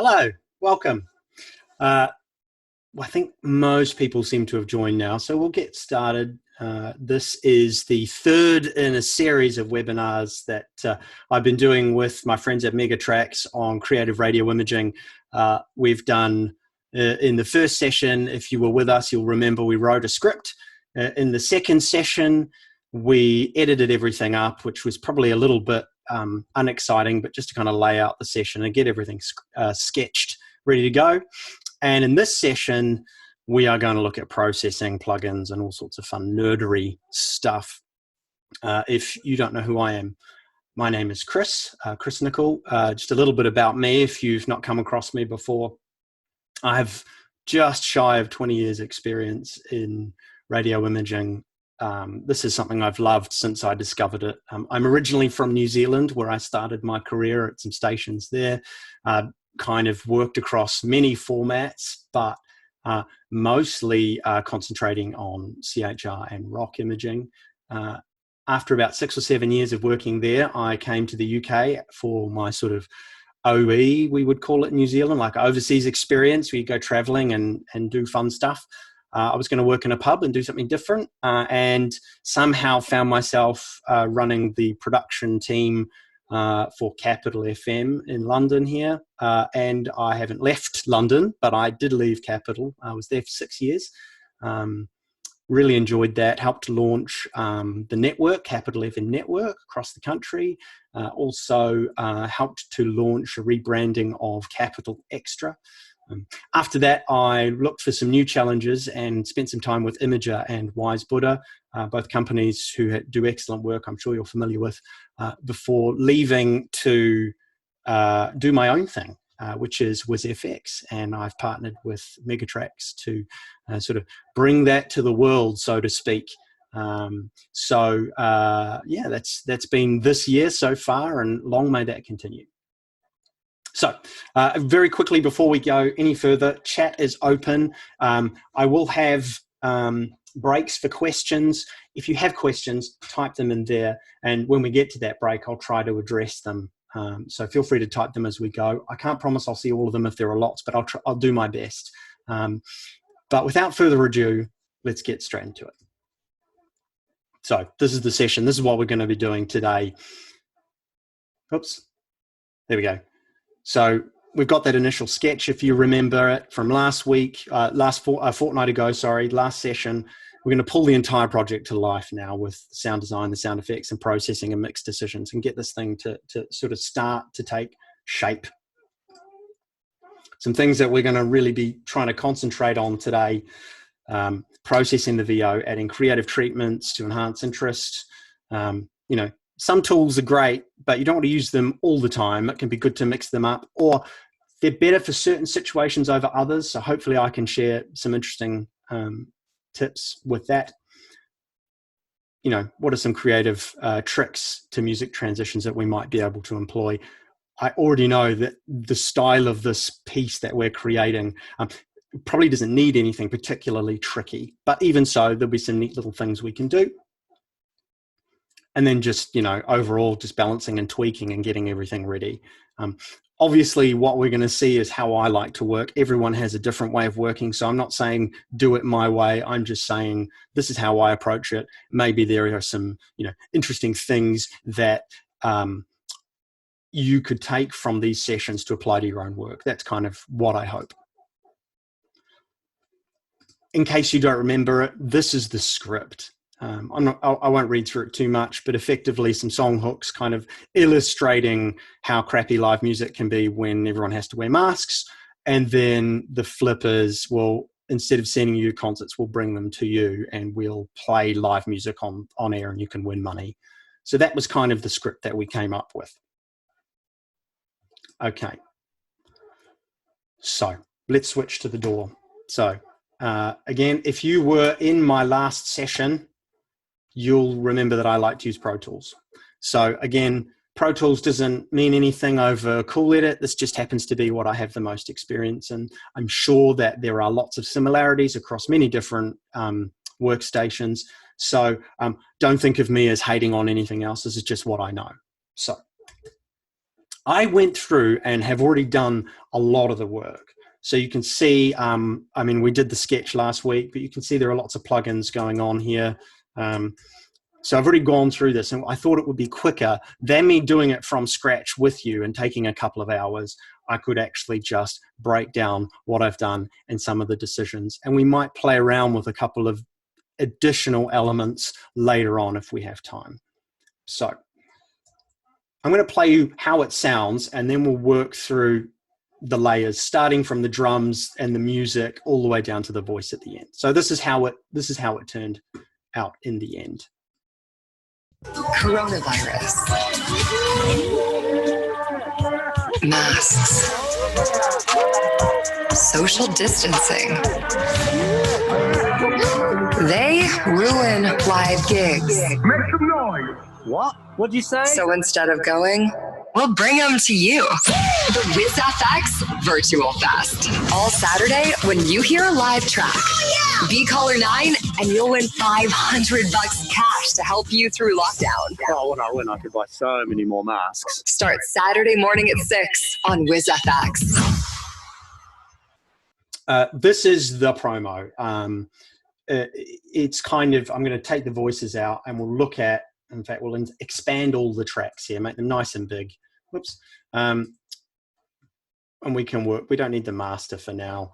Hello, welcome. I think most people seem to have joined now, so we'll get started. This is the third in a series of webinars that I've been doing with my friends at Megatracks on creative radio imaging. We've done, in the first session, if you were with us, you'll remember we wrote a script. In the second session, we edited everything up, which was probably a little bit unexciting, but just to kind of lay out the session and get everything sketched, ready to go. And in this session, we are going to look at processing, plugins, and all sorts of fun nerdery stuff. If you don't know who I am, my name is Chris Nicol. Just a little bit about me if you've not come across me before. I have just shy of 20 years experience in radio imaging. This is something I've loved since I discovered it. I'm originally from New Zealand, where I started my career at some stations there. Kind of worked across many formats, but mostly concentrating on CHR and rock imaging. After about 6 or 7 years of working there, I came to the UK for my sort of OE, we would call it in New Zealand, like overseas experience, where you go traveling and do fun stuff. I was going to work in a pub and do something different, and somehow found myself running the production team for Capital FM in London here. And I haven't left London, but I did leave Capital. I was there for 6 years. Really enjoyed that. Helped launch the network, Capital FM Network, across the country. Also helped to launch a rebranding of Capital Extra. After that, I looked for some new challenges and spent some time with Imager and WIZZFX, both companies who do excellent work, I'm sure you're familiar with, before leaving to do my own thing, which is WIZZFX. And I've partnered with Megatracks to sort of bring that to the world, so to speak. Yeah, that's been this year so far, and long may that continue. So very quickly before we go any further, chat is open. I will have breaks for questions. If you have questions, type them in there. And when we get to that break, I'll try to address them. So feel free to type them as we go. I can't promise I'll see all of them if there are lots, but I'll do my best. But without further ado, let's get straight into it. So this is the session. This is what we're going to be doing today. Oops. There we go. So we've got that initial sketch, if you remember it from last week, fortnight ago, last session. We're going to pull the entire project to life now with sound design, the sound effects, and processing and mix decisions, and get this thing to sort of start to take shape. Some things that we're going to really be trying to concentrate on today: processing the VO, adding creative treatments to enhance interest. Some tools are great, but you don't want to use them all the time. It can be good to mix them up, or they're better for certain situations over others. So hopefully I can share some interesting tips with that. What are some creative tricks to music transitions that we might be able to employ? I already know that the style of this piece that we're creating probably doesn't need anything particularly tricky, but even so, there'll be some neat little things we can do. And then just, overall, just balancing and tweaking and getting everything ready. Obviously, what we're going to see is how I like to work. Everyone has a different way of working. So I'm not saying do it my way. I'm just saying this is how I approach it. Maybe there are some, interesting things that you could take from these sessions to apply to your own work. That's kind of what I hope. In case you don't remember it, this is the script. I won't read through it too much, but effectively some song hooks kind of illustrating how crappy live music can be when everyone has to wear masks. And then the flippers will, instead of sending you concerts, we'll bring them to you and we'll play live music on air and you can win money. So that was kind of the script that we came up with. Okay. So let's switch to the DAW. So again, if you were in my last session, you'll remember that I like to use Pro Tools. So again, Pro Tools doesn't mean anything over Cool Edit. This just happens to be what I have the most experience in. I'm sure that there are lots of similarities across many different workstations. So don't think of me as hating on anything else. This is just what I know. So I went through and have already done a lot of the work. So you can see, I mean, we did the sketch last week, but you can see there are lots of plugins going on here. So I've already gone through this, and I thought it would be quicker than me doing it from scratch with you and taking a couple of hours. I could actually just break down what I've done and some of the decisions. And we might play around with a couple of additional elements later on if we have time. So I'm going to play you how it sounds, and then we'll work through the layers, starting from the drums and the music all the way down to the voice at the end. So this is how it turned out in the end. Coronavirus. Masks. Social distancing. They ruin live gigs. Make some noise. What? What'd you say? So instead of going, we'll bring them to you. The WIZZFX Virtual Fest. All Saturday, when you hear a live track, be caller 9 and you'll win $500 cash to help you through lockdown. Oh, when I win, I could buy so many more masks. Start Saturday morning at 6 on WIZZFX. This is the promo. It's kind of, I'm going to take the voices out and we'll look at, in fact, we'll expand all the tracks here, make them nice and big. Whoops. And we can work, we don't need the master for now.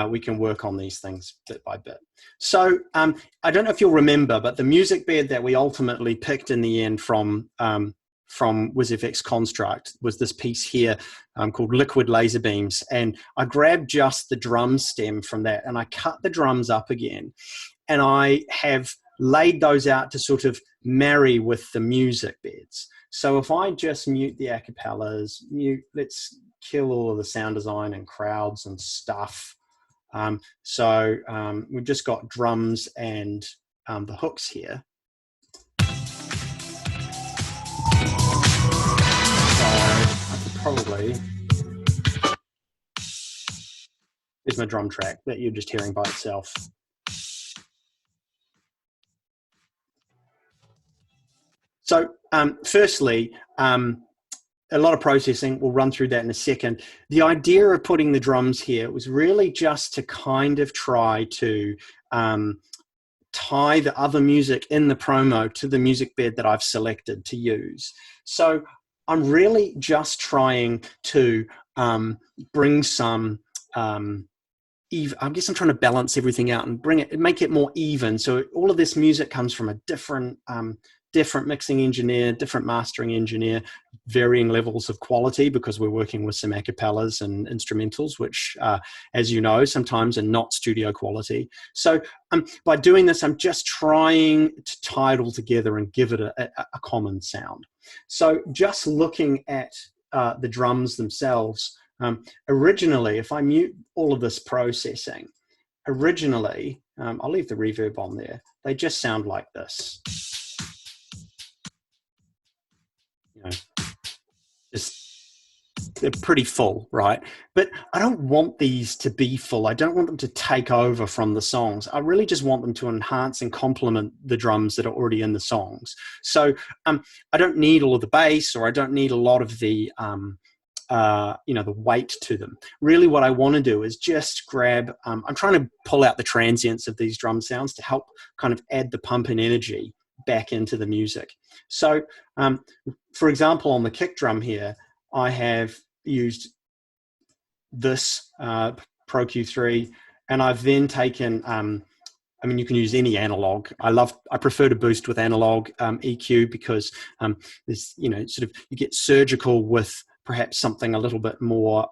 We can work on these things bit by bit. So I don't know if you'll remember, but the music bed that we ultimately picked in the end from WIZZFX Construct was this piece here called Liquid Laser Beams. And I grabbed just the drum stem from that and I cut the drums up again. And I have laid those out to sort of marry with the music beds. So if I just mute the acapellas, let's kill all of the sound design and crowds and stuff. We've just got drums and the hooks here. So I could probably, here's my drum track that you're just hearing by itself. So firstly, a lot of processing, we'll run through that in a second. The idea of putting the drums here was really just to kind of try to tie the other music in the promo to the music bed that I've selected to use. So I'm really just trying to bring some, I guess I'm trying to balance everything out and make it more even. So all of this music comes from a different mixing engineer, different mastering engineer, varying levels of quality because we're working with some acapellas and instrumentals, which, as you know, sometimes are not studio quality. So by doing this, I'm just trying to tie it all together and give it a common sound. So just looking at the drums themselves, originally, if I mute all of this processing, originally, I'll leave the reverb on there, they just sound like this. You know, they're pretty full, right? But I don't want these to be full. I don't want them to take over from the songs. I really just want them to enhance and complement the drums that are already in the songs. So I don't need all of the bass, or I don't need a lot of the the weight to them. Really what I want to do is just grab, I'm trying to pull out the transients of these drum sounds to help kind of add the pump and energy back into the music. So for example, on the kick drum here, I have used this Pro Q3, and I've then taken, I mean, you can use any analog. I prefer to boost with analog EQ because there's, sort of, you get surgical with perhaps something a little bit more,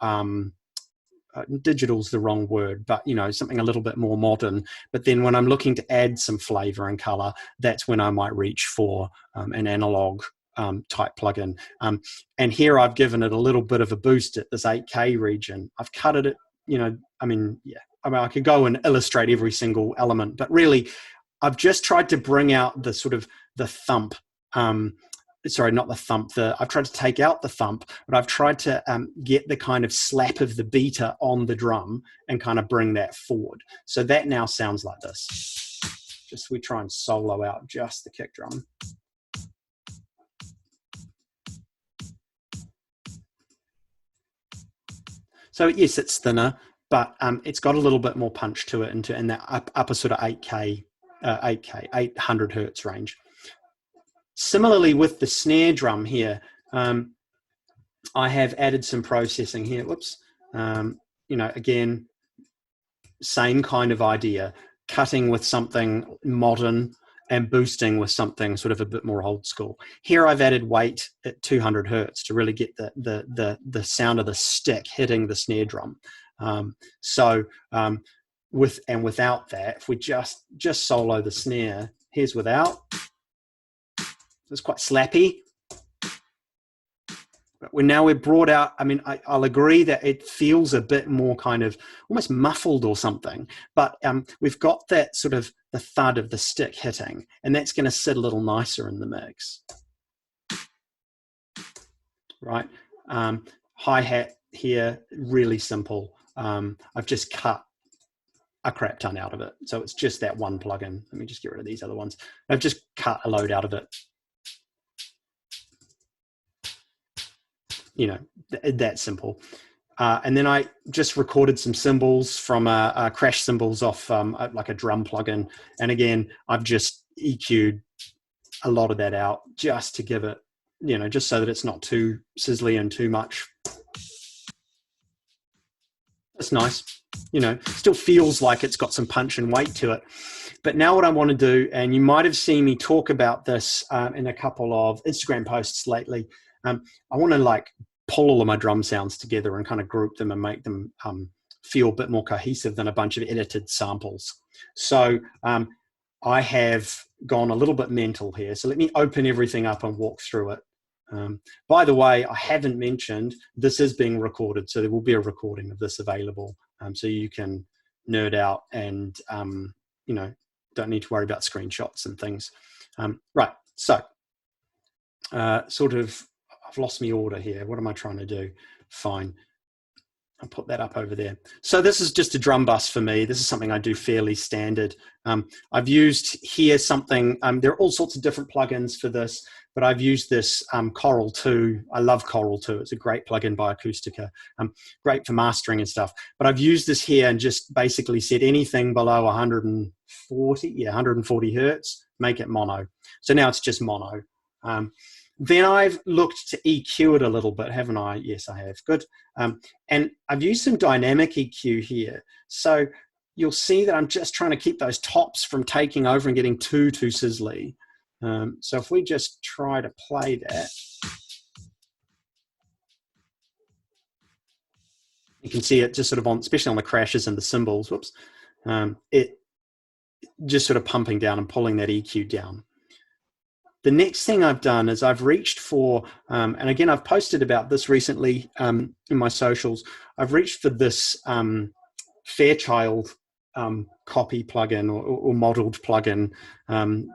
digital's the wrong word, but something a little bit more modern. But then when I'm looking to add some flavor and color, that's when I might reach for an analog type plugin. And here I've given it a little bit of a boost at this 8K region. I've cut it, I could go and illustrate every single element, but really I've just tried to bring out the sort of the thump. Sorry, not the thump. I've tried to take out the thump, but I've tried to get the kind of slap of the beater on the drum and kind of bring that forward. So that now sounds like this. Just we try and solo out just the kick drum. So yes, it's thinner, but it's got a little bit more punch to it in that upper sort of 800 hertz range. Similarly with the snare drum here, I have added some processing here. Whoops. You know, again, same kind of idea, cutting with something modern and boosting with something sort of a bit more old school. Here I've added weight at 200 hertz to really get the sound of the stick hitting the snare drum. With and without that, if we just solo the snare, here's without. It's quite slappy. But we're brought out, I mean, I'll agree that it feels a bit more kind of almost muffled or something, but we've got that sort of the thud of the stick hitting, and that's going to sit a little nicer in the mix. Right? Hi-hat here, really simple. I've just cut a crap ton out of it. So it's just that one plugin. Let me just get rid of these other ones. I've just cut a load out of it. You know, that simple. And then I just recorded some cymbals from crash cymbals off like a drum plugin. And again, I've just EQ'd a lot of that out just to give it, you know, just so that it's not too sizzly and too much. That's nice. You know, still feels like it's got some punch and weight to it. But now what I want to do, and you might have seen me talk about this in a couple of Instagram posts lately, I want to like pull all of my drum sounds together and kind of group them and make them feel a bit more cohesive than a bunch of edited samples. So I have gone a little bit mental here. So let me open everything up and walk through it. By the way, I haven't mentioned this is being recorded, so there will be a recording of this available, so you can nerd out and you know, don't need to worry about screenshots and things. Right, so sort of, I've lost my order here. What am I trying to do? Fine. I'll put that up over there. So this is just a drum bus for me. This is something I do fairly standard. I've used here something, there are all sorts of different plugins for this, but I've used this Choral 2. I love Choral 2. It's a great plugin by Acoustica. Great for mastering and stuff. But I've used this here and just basically said anything below 140 hertz, make it mono. So now it's just mono. Then I've looked to EQ it a little bit, haven't I? Yes, I have. Good. And I've used some dynamic EQ here. So you'll see that I'm just trying to keep those tops from taking over and getting too sizzly. So if we just try to play that, you can see it just sort of on, especially on the crashes and the cymbals, whoops, it just sort of pumping down and pulling that EQ down. The next thing I've done is I've reached for, and again, I've posted about this recently in my socials, I've reached for this Fairchild copy plugin or modeled plugin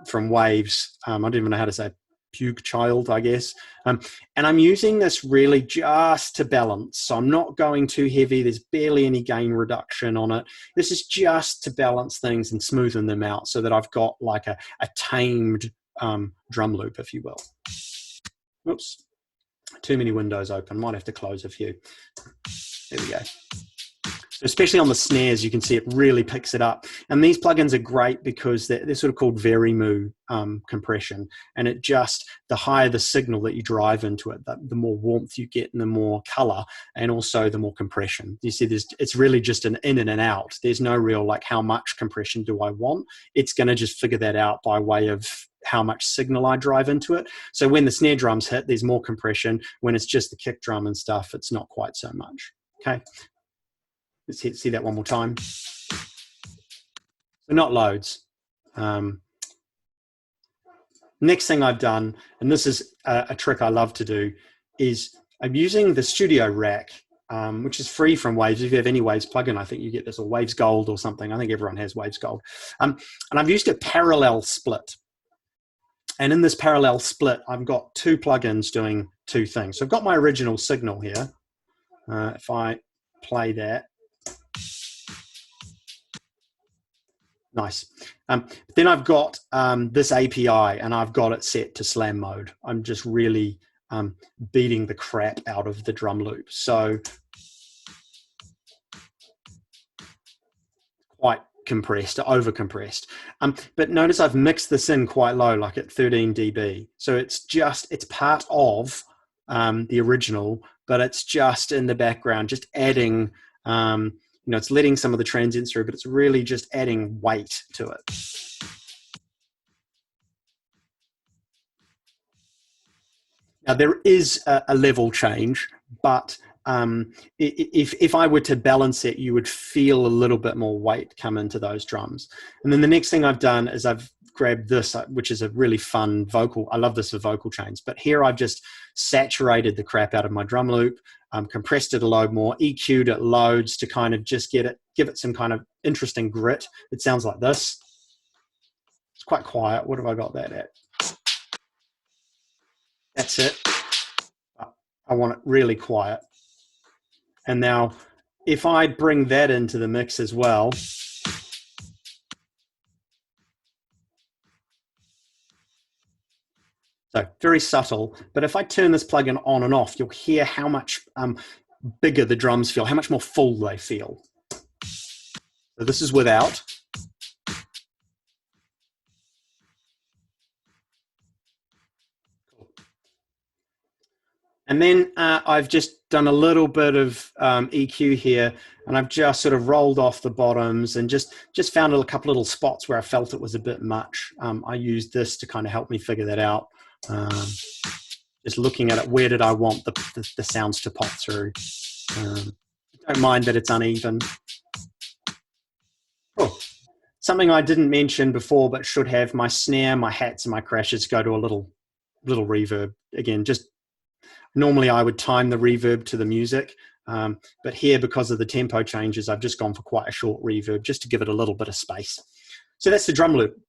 from Waves. I don't even know how to say Fairchild, I guess. And I'm using this really just to balance. So I'm not going too heavy. There's barely any gain reduction on it. This is just to balance things and smoothen them out so that I've got like a tamed drum loop, if you will. Oops, too many windows open. Might have to close a few. There we go. So especially on the snares, you can see it really picks it up. And these plugins are great because they're sort of called Verimoo compression. And it just, the higher the signal that you drive into it, the more warmth you get and the more color, and also the more compression. You see, it's really just an in and an out. There's no real like, how much compression do I want? It's going to just figure that out by way of how much signal I drive into it. So when the snare drums hit, there's more compression. When it's just the kick drum and stuff, it's not quite so much. Okay. Let's see that one more time. So not loads. Next thing I've done, and this is a trick I love to do, is I'm using the Studio Rack, which is free from Waves. If you have any Waves plugin, I think you get this, or Waves Gold or something. I think everyone has Waves Gold. And I've used a parallel split. And in this parallel split, I've got two plugins doing two things. So I've got my original signal here. If I play that. Nice. Then I've got this API, and I've got it set to slam mode. I'm just really beating the crap out of the drum loop. So decompressed or over-compressed. But notice I've mixed this in quite low, like at 13 dB. So it's part of the original, but it's just in the background, just adding, it's letting some of the transients through, but it's really just adding weight to it. Now there is a level change, but if I were to balance it, you would feel a little bit more weight come into those drums. And then the next thing I've done is I've grabbed this, which is a really fun vocal. I love this for vocal chains, but here I've just saturated the crap out of my drum loop, compressed it a load more, EQ'd it loads to kind of just give it some kind of interesting grit. It sounds like this. It's quite quiet. What have I got that at? That's it. I want it really quiet. And now if I bring that into the mix as well, so very subtle, but if I turn this plugin on and off, you'll hear how much bigger the drums feel, how much more full they feel. So this is without. And then I've just done a little bit of EQ here, and I've just sort of rolled off the bottoms and just found a couple little spots where I felt it was a bit much. I used this to kind of help me figure that out. Just looking at it, where did I want the sounds to pop through? Don't mind that it's uneven. Oh, something I didn't mention before but should have, my snare, my hats, and my crashes go to a little reverb. Again, just normally I would time the reverb to the music, but here, because of the tempo changes, I've just gone for quite a short reverb just to give it a little bit of space. So that's the drum loop.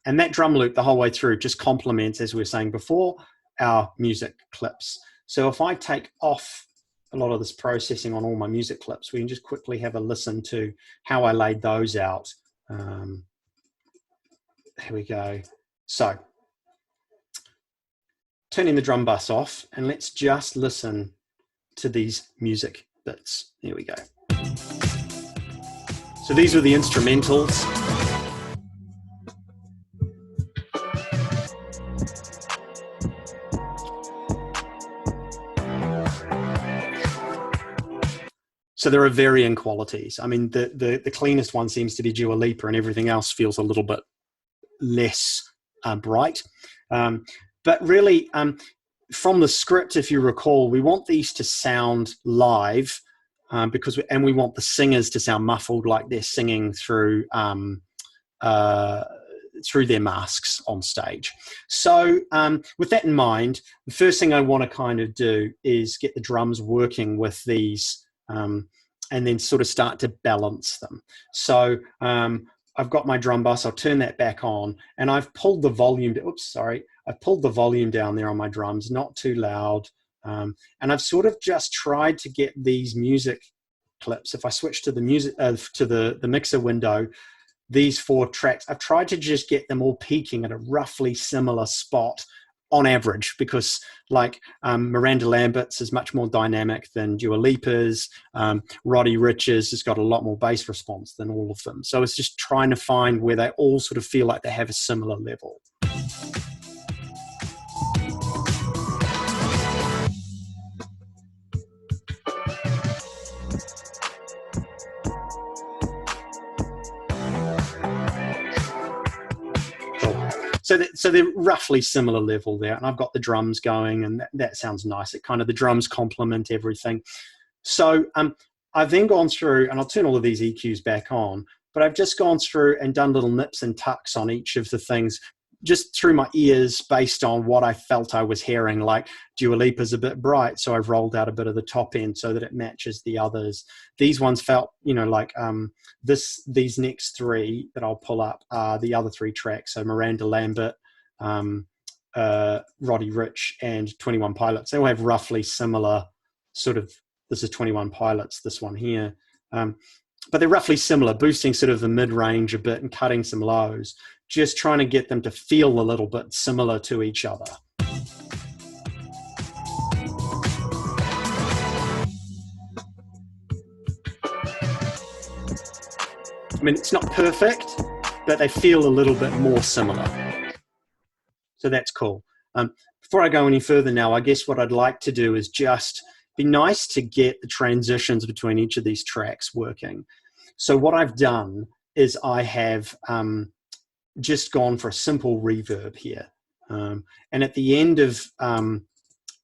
And that drum loop the whole way through just complements, as we were saying before, our music clips. So if I take off a lot of this processing on all my music clips, we can just quickly have a listen to how I laid those out. Here we go. So turning the drum bus off, and let's just listen to these music bits. There we go. So these are the instrumentals. So there are varying qualities. I mean, the cleanest one seems to be Dua Lipa, and everything else feels a little bit less bright. But really, from the script, if you recall, we want these to sound live because we want the singers to sound muffled, like they're singing through their masks on stage. So with that in mind, the first thing I want to kind of do is get the drums working with these and then sort of start to balance them. So I've got my drum bus, I'll turn that back on, and I've pulled the volume, I've pulled the volume down there on my drums, not too loud. And I've sort of just tried to get these music clips. If I switch to the music, to the mixer window, these 4 tracks, I've tried to just get them all peaking at a roughly similar spot on average, because like Miranda Lambert's is much more dynamic than Dua Lipa's. Roddy Rich's has got a lot more bass response than all of them. So it's just trying to find where they all sort of feel like they have a similar level. So they're roughly similar level there, and I've got the drums going, and that sounds nice. It kind of, the drums complement everything. So I've then gone through, and I'll turn all of these EQs back on, but I've just gone through and done little nips and tucks on each of the things, just through my ears based on what I felt I was hearing. Like Dua Lipa's a bit bright, so I've rolled out a bit of the top end so that it matches the others. These ones felt, like these next 3 that I'll pull up are the other 3 tracks. So Miranda Lambert, Roddy Ricch, and 21 Pilots. They all have roughly similar sort of, this is 21 Pilots, this one here. But they're roughly similar, boosting sort of the mid-range a bit and cutting some lows, just trying to get them to feel a little bit similar to each other. I mean, it's not perfect, but they feel a little bit more similar. So that's cool. Before I go any further now, I guess what I'd like to do is just be nice to get the transitions between each of these tracks working. So what I've done is I have just gone for a simple reverb here. And at the end of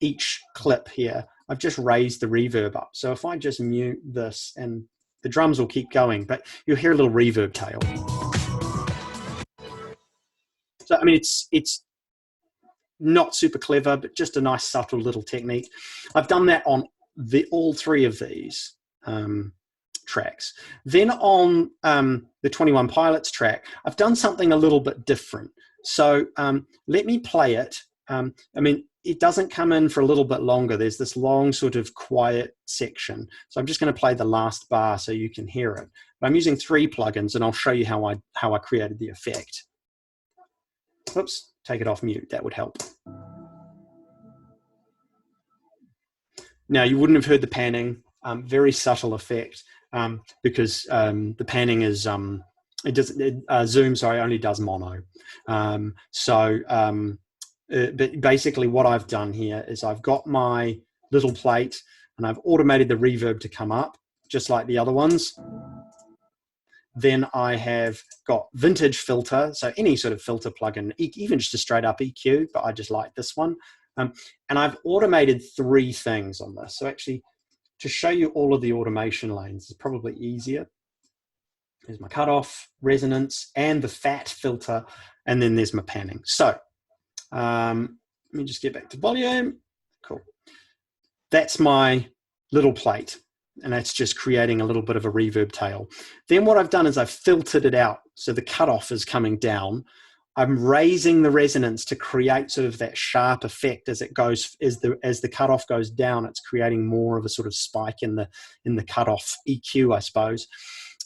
each clip here, I've just raised the reverb up. So if I just mute this, and the drums will keep going, but you'll hear a little reverb tail. So, I mean, it's not super clever, but just a nice subtle little technique. I've done that on all three of these tracks. Then on the 21 Pilots track, I've done something a little bit different. So let me play it. I mean, it doesn't come in for a little bit longer. There's this long sort of quiet section. So I'm just going to play the last bar so you can hear it. But I'm using 3 plugins, and I'll show you how I created the effect. Oops, take it off mute. That would help. Now, you wouldn't have heard the panning. Very subtle effect because the panning is Zoom, sorry, only does mono. But basically what I've done here is I've got my little plate and I've automated the reverb to come up just like the other ones. Then I have got vintage filter, so any sort of filter plugin, even just a straight up EQ, but I just like this one. And I've automated 3 things on this. So actually, to show you all of the automation lanes is probably easier. There's my cutoff, resonance, and the fat filter, and then there's my panning. So let me just get back to volume. Cool. That's my little plate, and that's just creating a little bit of a reverb tail. Then what I've done is I've filtered it out, so the cutoff is coming down. I'm raising the resonance to create sort of that sharp effect as it goes, as the cutoff goes down. It's creating more of a sort of spike in the cutoff EQ, I suppose.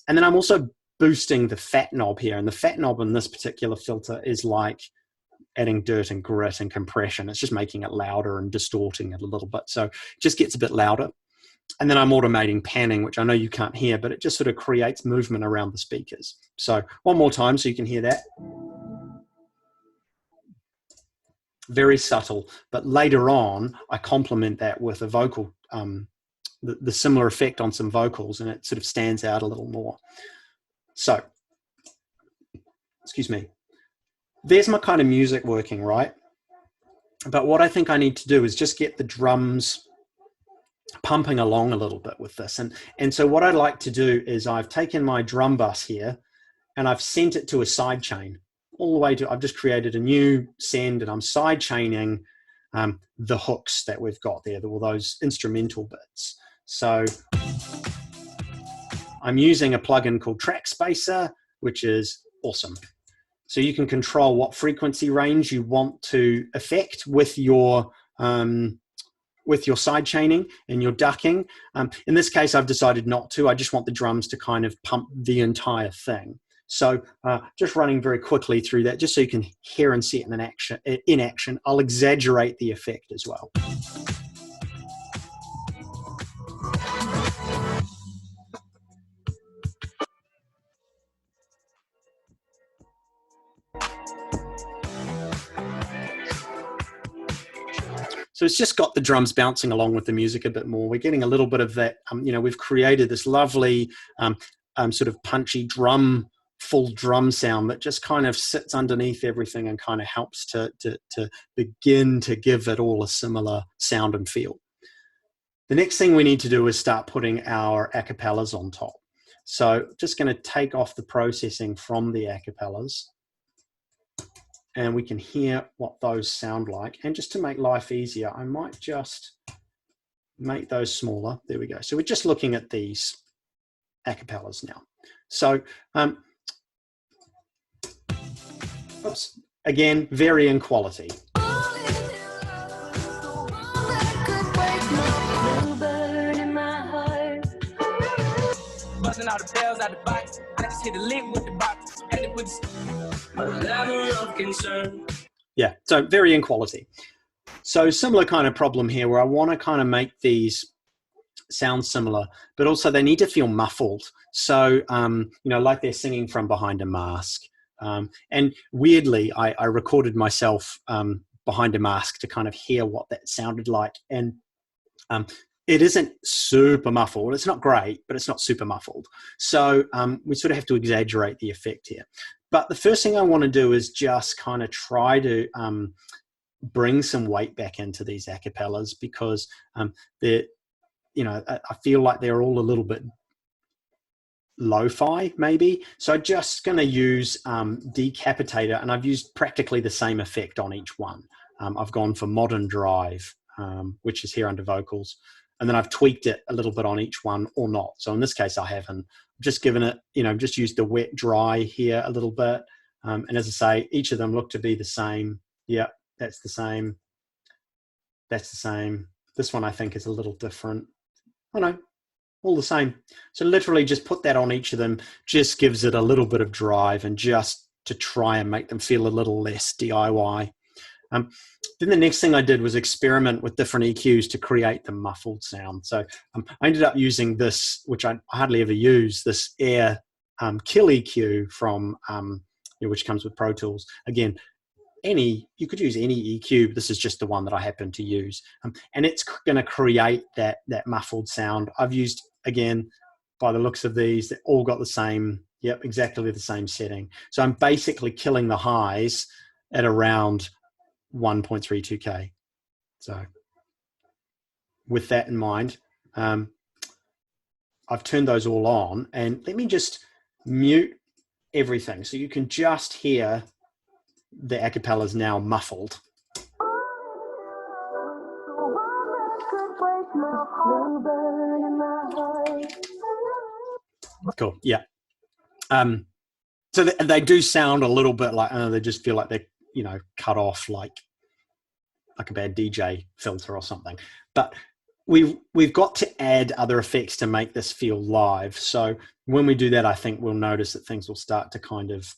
And then I'm also boosting the fat knob here, and the fat knob in this particular filter is like adding dirt and grit and compression. It's just making it louder and distorting it a little bit, so it just gets a bit louder. And then I'm automating panning, which I know you can't hear, but it just sort of creates movement around the speakers. So one more time so you can hear that. Very subtle, but later on I complement that with a vocal, the similar effect on some vocals, and it sort of stands out a little more. So, excuse me, there's my kind of music working, right? But what I think I need to do is just get the drums pumping along a little bit with this. And so what I'd like to do is I've taken my drum bus here and I've sent it to a side chain all the way to, I've just created a new send, and I'm side chaining the hooks that we've got there, all those instrumental bits. So I'm using a plugin called Track Spacer, which is awesome. So you can control what frequency range you want to affect with your side chaining and your ducking. In this case, I've decided not to. I just want the drums to kind of pump the entire thing. So just running very quickly through that, just so you can hear and see it in action. I'll exaggerate the effect as well. So it's just got the drums bouncing along with the music a bit more. We're getting a little bit of that, we've created this lovely sort of punchy full drum sound that just kind of sits underneath everything and kind of helps to begin to give it all a similar sound and feel. The next thing we need to do is start putting our acapellas on top. So just going to take off the processing from the acapellas, and we can hear what those sound like. And just to make life easier, I might just make those smaller. There we go. So we're just looking at these acapellas now. So, oops, again, varying quality. Yeah, so varying quality. So similar kind of problem here, where I want to kind of make these sound similar, but also they need to feel muffled. So, like they're singing from behind a mask. And weirdly, I recorded myself behind a mask to kind of hear what that sounded like. And it isn't super muffled. It's not great, but it's not super muffled. So we sort of have to exaggerate the effect here. But the first thing I want to do is just kind of try to bring some weight back into these acapellas, because they're, I feel like they're all a little bit lo-fi maybe. So I'm just going to use Decapitator, and I've used practically the same effect on each one. I've gone for Modern Drive, which is here under vocals, and then I've tweaked it a little bit on each one or not. So in this case, I haven't. I've just given it, just used the wet dry here a little bit. And as I say, each of them look to be the same. Yeah, that's the same. That's the same. This one I think is a little different. Oh no, all the same. So literally just put that on each of them, just gives it a little bit of drive, and just to try and make them feel a little less DIY. Then the next thing I did was experiment with different EQs to create the muffled sound. So I ended up using this, which I hardly ever use, this Air Kill EQ from, which comes with Pro Tools. Again, you could use any EQ, but this is just the one that I happen to use. And it's going to create that muffled sound. I've used, again, by the looks of these, they all got the same, exactly the same setting. So I'm basically killing the highs at around 1.32K. So with that in mind, I've turned those all on, and let me just mute everything so you can just hear the acapellas now muffled. Cool. Yeah. So they do sound a little bit like, they just feel like they're, cut off like a bad DJ filter or something. But we've got to add other effects to make this feel live. So when we do that, I think we'll notice that things will start to kind of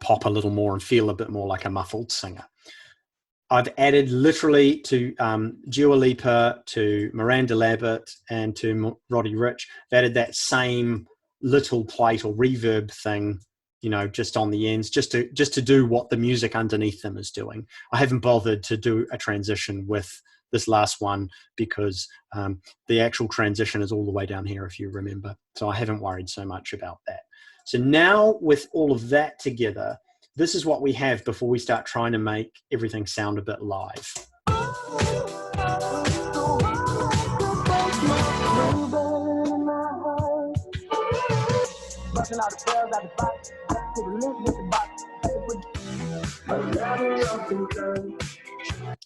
pop a little more and feel a bit more like a muffled singer. I've added literally to Dua Lipa, to Miranda Lambert, and to Roddy Ricch. I've added that same little plate or reverb thing, just on the ends, just to do what the music underneath them is doing. I haven't bothered to do a transition with this last one because the actual transition is all the way down here, if you remember. So I haven't worried so much about that. So now with all of that together, this is what we have before we start trying to make everything sound a bit live.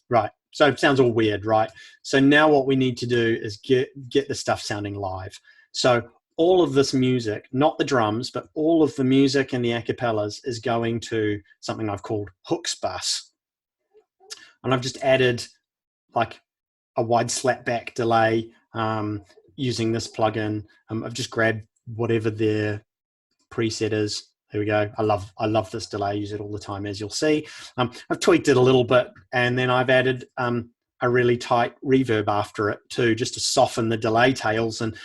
Right, so it sounds all weird, right? So now what we need to do is get the stuff sounding live. So all of this music, not the drums, but all of the music and the acapellas is going to something I've called hooks bus. And I've just added like a wide slapback delay using this plugin. I've just grabbed whatever their preset is. There we go. I love this delay. I use it all the time, as you'll see. I've tweaked it a little bit, and then I've added a really tight reverb after it too, just to soften the delay tails and,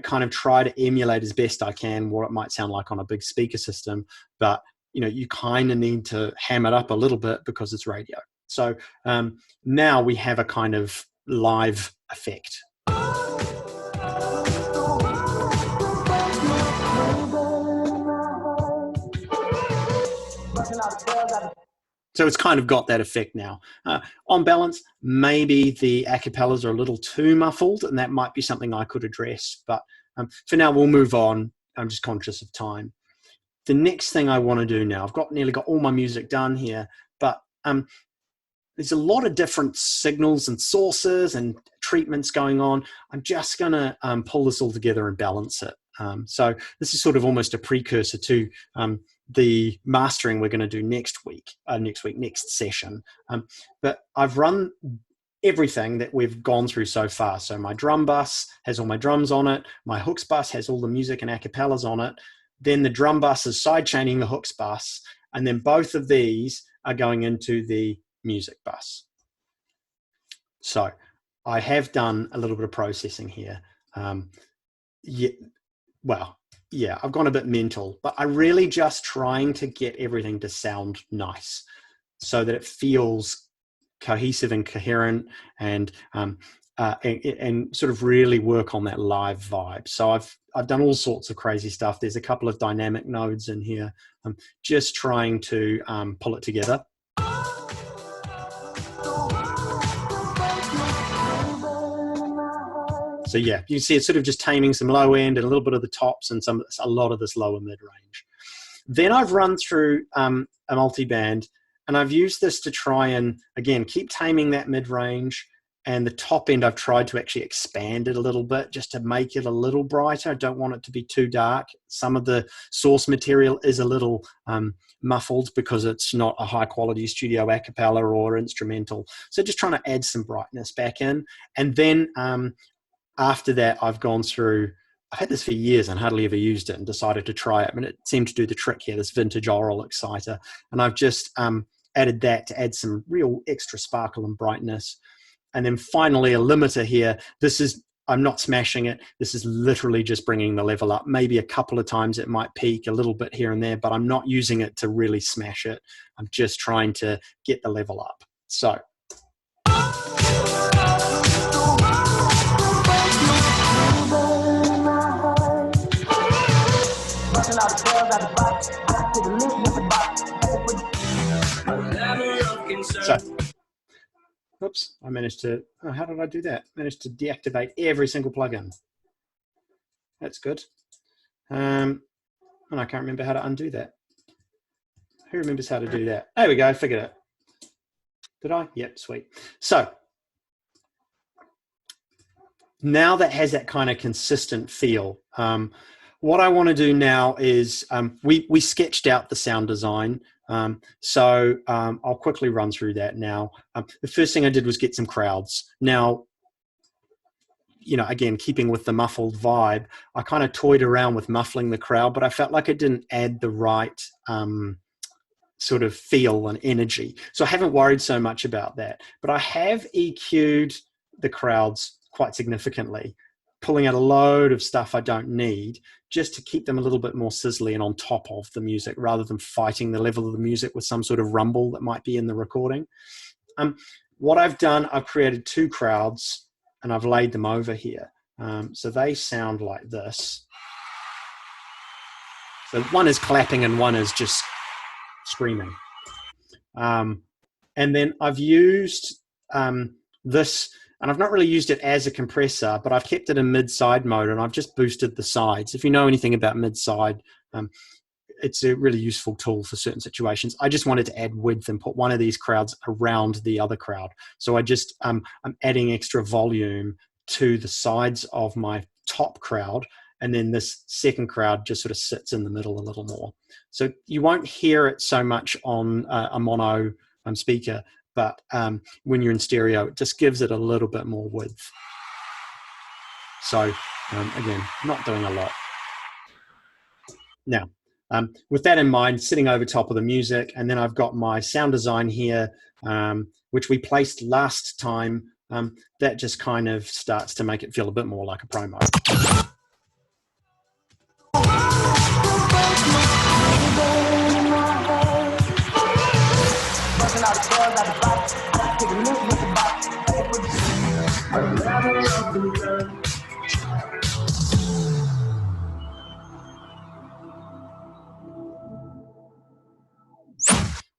kind of try to emulate as best I can what it might sound like on a big speaker system. But, you kind of need to ham it up a little bit because it's radio. So now we have a kind of live effect. So it's kind of got that effect now. On balance, maybe the acapellas are a little too muffled, and that might be something I could address. But for now, we'll move on. I'm just conscious of time. The next thing I want to do now, I've nearly got all my music done here, but there's a lot of different signals and sources and treatments going on. I'm just going to pull this all together and balance it. So this is sort of almost a precursor to the mastering we're going to do next session. But I've run everything that we've gone through so far. So my drum bus has all my drums on it. My hooks bus has all the music and acapellas on it. Then the drum bus is sidechaining the hooks bus. And then both of these are going into the music bus. So I have done a little bit of processing here. Yeah, well, yeah, I've gone a bit mental, but I'm really just trying to get everything to sound nice so that it feels cohesive and coherent, and sort of really work on that live vibe. So I've done all sorts of crazy stuff. There's a couple of dynamic nodes in here. I'm just trying to pull it together. So yeah, you can see it's sort of just taming some low end and a little bit of the tops and a lot of this lower mid range. Then I've run through a multiband, and I've used this to try and, again, keep taming that mid range. And the top end, I've tried to actually expand it a little bit just to make it a little brighter. I don't want it to be too dark. Some of the source material is a little muffled because it's not a high quality studio acapella or instrumental. So just trying to add some brightness back in. And then after that, I've gone through, I've had this for years and hardly ever used it, and decided to try it. I mean, it seemed to do the trick here, this vintage oral exciter. And I've just added that to add some real extra sparkle and brightness. And then finally a limiter here. This is, I'm not smashing it. This is literally just bringing the level up. Maybe a couple of times it might peak a little bit here and there, but I'm not using it to really smash it. I'm just trying to get the level up. So. So, oops, I managed to, oh, how did I do that? Managed to deactivate every single plugin. That's good. And I can't remember how to undo that. Who remembers how to do that? There we go, I figured it. Did I? Yep, sweet. So, now that has that kind of consistent feel. What I want to do now is, we sketched out the sound design. So I'll quickly run through that now. The first thing I did was get some crowds. Now, you know, again, keeping with the muffled vibe, I kind of toyed around with muffling the crowd, but I felt like it didn't add the right sort of feel and energy. So I haven't worried so much about that. But I have EQ'd the crowds quite significantly, pulling out a load of stuff I don't need, just to keep them a little bit more sizzly and on top of the music, rather than fighting the level of the music with some sort of rumble that might be in the recording. What I've done, I've created two crowds and I've laid them over here. So they sound like this. So one is clapping and one is just screaming. And then I've used this, and I've not really used it as a compressor, but I've kept it in mid-side mode, and I've just boosted the sides. If you know anything about mid-side, it's a really useful tool for certain situations. I just wanted to add width and put one of these crowds around the other crowd. So I just, I'm adding extra volume to the sides of my top crowd, and then this second crowd just sort of sits in the middle a little more. So you won't hear it so much on a mono speaker, but when you're in stereo, it just gives it a little bit more width. So again, not doing a lot. Now, with that in mind, sitting over top of the music, and then I've got my sound design here, which we placed last time. That just kind of starts to make it feel a bit more like a promo.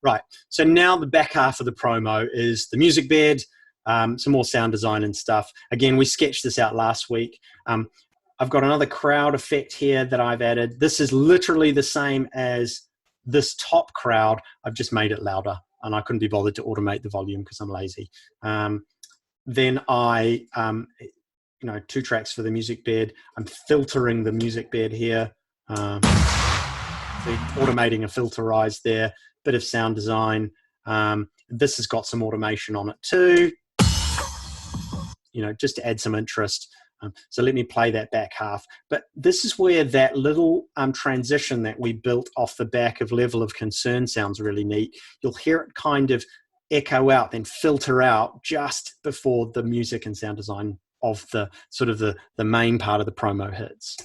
Right, so now the back half of the promo is the music bed, some more sound design and stuff. Again, we sketched this out last week. I've got another crowd effect here that I've added. This is literally the same as this top crowd. I've just made it louder, and I couldn't be bothered to automate the volume because I'm lazy. Then I, you know, 2 tracks for the music bed. I'm filtering the music bed here. So automating a filterize there. Bit of sound design. This has got some automation on it too, you know, just to add some interest. So let me play that back half. But this is where that little transition that we built off the back of Level of Concern sounds really neat. You'll hear it kind of echo out, then filter out just before the music and sound design of the sort of the main part of the promo hits.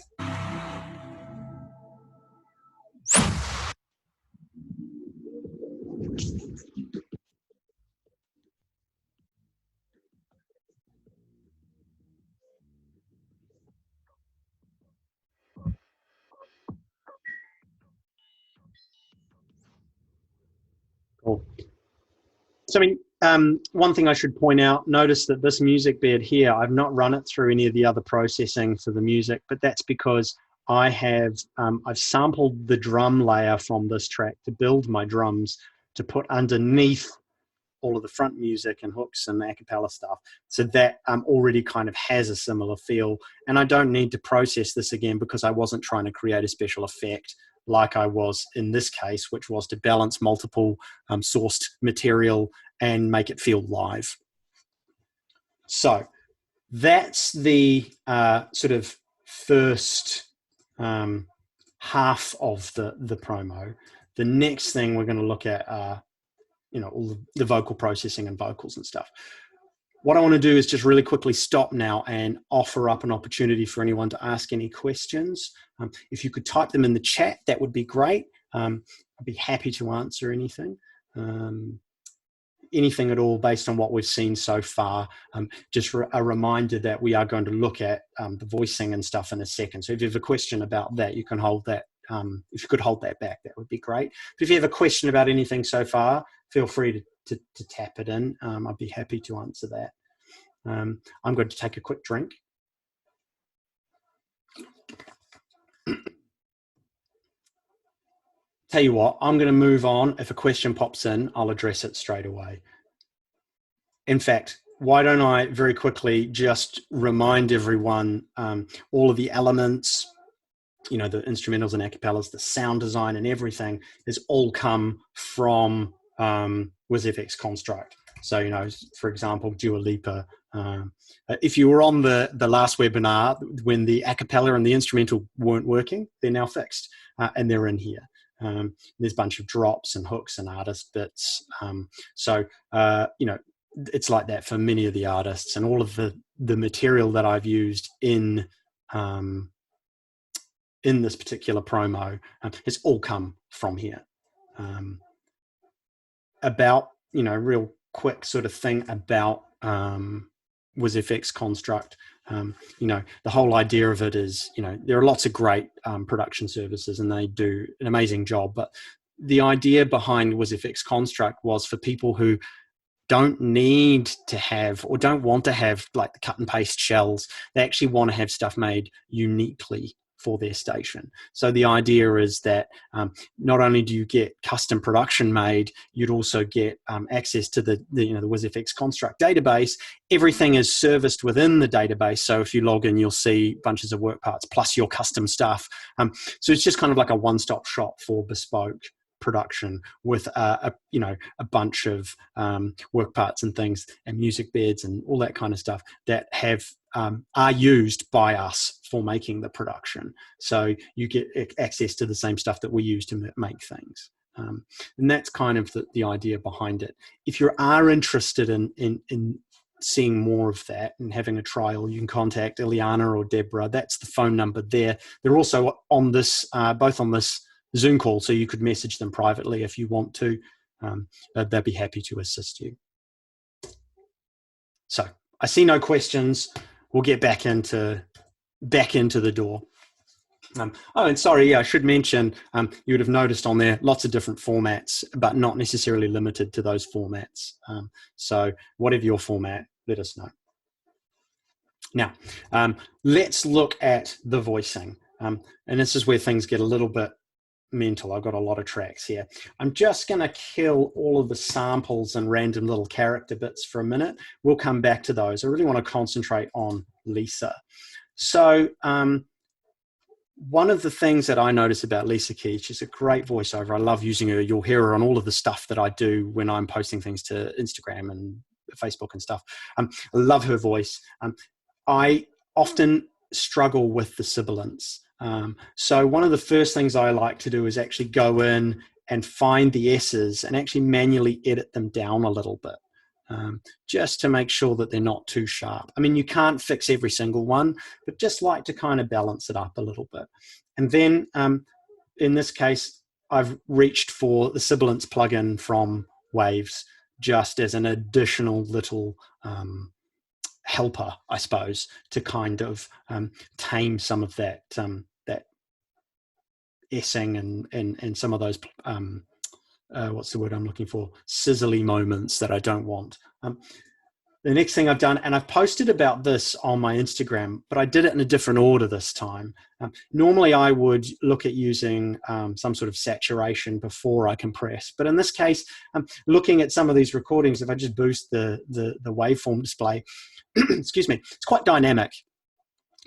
Cool. So, I mean, one thing I should point out, notice that this music bed here, I've not run it through any of the other processing for the music, but that's because I have, I've sampled the drum layer from this track to build my drums to put underneath all of the front music and hooks and acapella stuff. So that already kind of has a similar feel. And I don't need to process this again because I wasn't trying to create a special effect like I was in this case, which was to balance multiple sourced material and make it feel live. So that's the sort of first half of the promo. The next thing we're going to look at are, you know, all the vocal processing and vocals and stuff. What I want to do is just really quickly stop now and offer up an opportunity for anyone to ask any questions. If you could type them in the chat, that would be great. I'd be happy to answer anything. Anything at all based on what we've seen so far. Just a reminder that we are going to look at the voicing and stuff in a second. So if you have a question about that, you can hold that. If you could hold that back, that would be great. But if you have a question about anything so far, feel free to tap it in. I'd be happy to answer that. I'm going to take a quick drink. Tell you what, I'm going to move on. If a question pops in, I'll address it straight away. In fact, why don't I very quickly just remind everyone all of the elements, you know, the instrumentals and acapellas, the sound design and everything has all come from WIZZFX Construct. So, you know, for example, Dua Lipa. If you were on the last webinar when the acapella and the instrumental weren't working, they're now fixed and they're in here. There's a bunch of drops and hooks and artist bits. So, you know, it's like that for many of the artists, and all of the material that I've used in this particular promo has all come from here. About, you know, real quick sort of thing about WIZZFX Construct. You know, the whole idea of it is, you know, there are lots of great production services and they do an amazing job, but the idea behind WIZZFX Construct was for people who don't need to have or don't want to have like the cut and paste shells. They actually want to have stuff made uniquely for their station. So the idea is that not only do you get custom production made, you'd also get access to the WIZZFX Construct database. Everything is serviced within the database. So if you log in, you'll see bunches of work parts plus your custom stuff. So it's just kind of like a one-stop shop for bespoke production with a bunch of work parts and things and music beds and all that kind of stuff that have are used by us for making the production. So you get access to the same stuff that we use to make things. And that's kind of the idea behind it. If you are interested in seeing more of that and having a trial, you can contact Ileana or Deborah. That's the phone number there. They're also on this, both on this Zoom call, so you could message them privately if you want to. They'll be happy to assist you. So I see no questions. We'll get back into the door. Oh, and sorry, yeah, I should mention, you would have noticed on there lots of different formats, but not necessarily limited to those formats. So whatever your format, let us know. Now, let's look at the voicing. And this is where things get a little bit mental. I've got a lot of tracks here. I'm just going to kill all of the samples and random little character bits for a minute. We'll come back to those. I really want to concentrate on Lisa. So one of the things that I notice about Lisa Keach, she's a great voiceover. I love using her. You'll hear her on all of the stuff that I do when I'm posting things to Instagram and Facebook and stuff. I love her voice. I often struggle with the sibilance. So one of the first things I like to do is actually go in and find the S's and actually manually edit them down a little bit, just to make sure that they're not too sharp. I mean, you can't fix every single one, but just like to kind of balance it up a little bit. And then in this case, I've reached for the Sibilance plugin from Waves just as an additional little helper, I suppose, to kind of tame some of that that S-ing and some of those what's the word I'm looking for? Sizzly moments that I don't want. The next thing I've done, and I've posted about this on my Instagram, but I did it in a different order this time. Normally I would look at using some sort of saturation before I compress. But in this case, looking at some of these recordings, if I just boost the waveform display, excuse me, it's quite dynamic.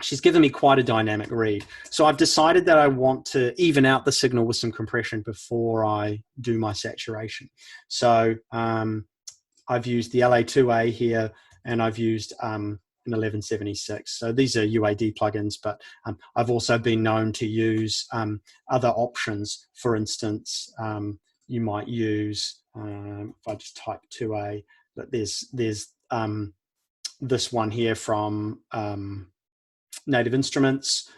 She's given me quite a dynamic read. So I've decided that I want to even out the signal with some compression before I do my saturation. So I've used the LA2A here, and I've used an 1176. So these are UAD plugins, but I've also been known to use other options. For instance, you might use, if I just type 2A, but there's this one here from Native Instruments.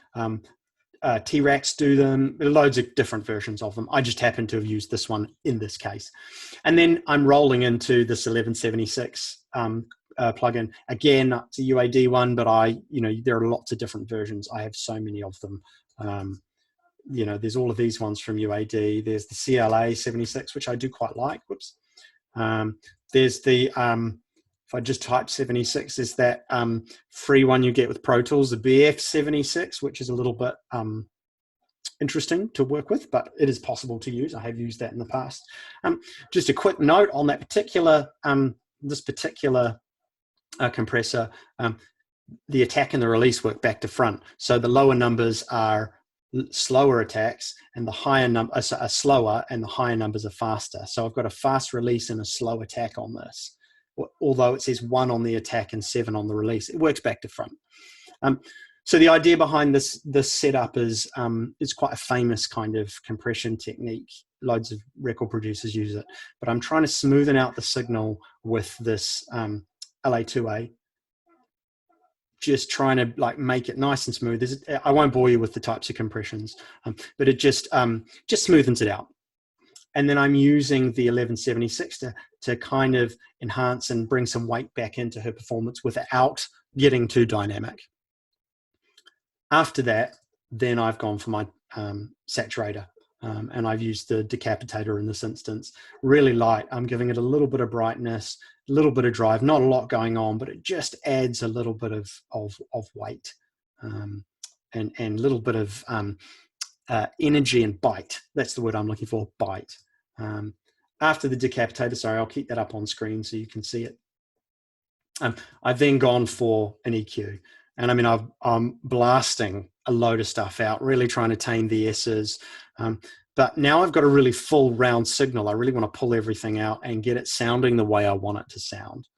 T-Rex do them. There are loads of different versions of them. I just happen to have used this one in this case. And then I'm rolling into this 1176 plugin. Again, it's a UAD one, but there are lots of different versions. I have so many of them. There's all of these ones from UAD. There's the CLA 76, which I do quite like. Whoops. There's the if I just type 76, is that free one you get with Pro Tools, the BF 76, which is a little bit interesting to work with, but it is possible to use. I have used that in the past. Just a quick note on that particular, this particular compressor, the attack and the release work back to front. So the lower numbers are slower attacks, and the higher numbers are slower, and the higher numbers are faster. So I've got a fast release and a slow attack on this. Although it says 1 on the attack and 7 on the release, it works back to front. So the idea behind this setup is quite a famous kind of compression technique. Loads of record producers use it, but I'm trying to smoothen out the signal with this LA2A. Just trying to make it nice and smooth. I won't bore you with the types of compressions, but it just smoothens it out. And then I'm using the 1176 to kind of enhance and bring some weight back into her performance without getting too dynamic. After that, then I've gone for my saturator, and I've used the decapitator in this instance. Really light. I'm giving it a little bit of brightness, a little bit of drive, not a lot going on, but it just adds a little bit of weight and a little bit of energy and bite. That's the word I'm looking for, bite. After the decapitator, sorry, I'll keep that up on screen so you can see it. I've then gone for an EQ. And I mean, I'm blasting a load of stuff out, really trying to tame the S's. But now I've got a really full round signal. I really want to pull everything out and get it sounding the way I want it to sound.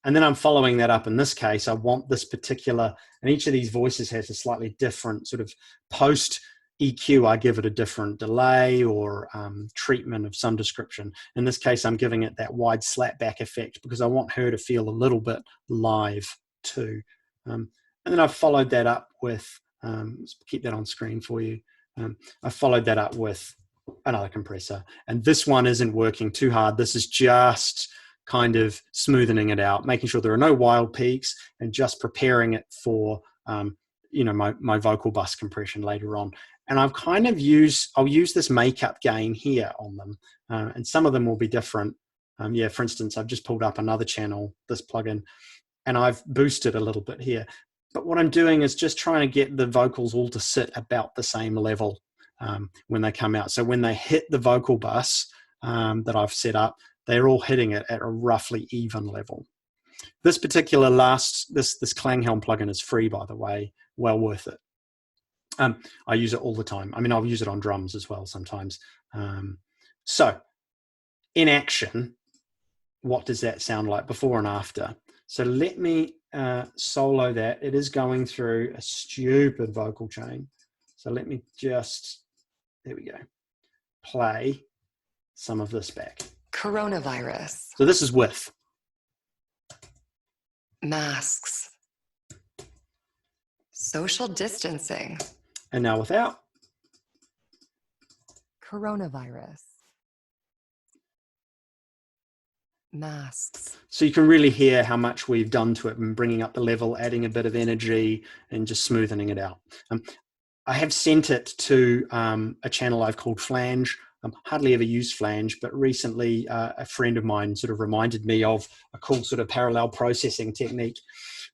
And then I'm following that up. In this case, I want this particular, and each of these voices has a slightly different sort of post EQ. I give it a different delay or treatment of some description. In this case, I'm giving it that wide slap back effect because I want her to feel a little bit live too. And then I've followed that up with, let's keep that on screen for you. I followed that up with another compressor. And this one isn't working too hard. This is just kind of smoothing it out, making sure there are no wild peaks and just preparing it for, my vocal bus compression later on. And I've kind of I'll use this makeup gain here on them. And some of them will be different. For instance, I've just pulled up another channel, this plugin, and I've boosted a little bit here. But what I'm doing is just trying to get the vocals all to sit about the same level when they come out. So when they hit the vocal bus that I've set up, they're all hitting it at a roughly even level. This particular this Klanghelm plugin is free, by the way, well worth it. I use it all the time. I mean, I'll use it on drums as well sometimes. So in action, what does that sound like before and after? So let me solo that. It is going through a stupid vocal chain. So let me just, there we go, play some of this back. Coronavirus. So this is with. Masks. Social distancing. And now without. Coronavirus. Masks. So you can really hear how much we've done to it and bringing up the level, adding a bit of energy and just smoothing it out. I have sent it to a channel I've called Flange. Hardly ever use Flange, but recently a friend of mine sort of reminded me of a cool sort of parallel processing technique.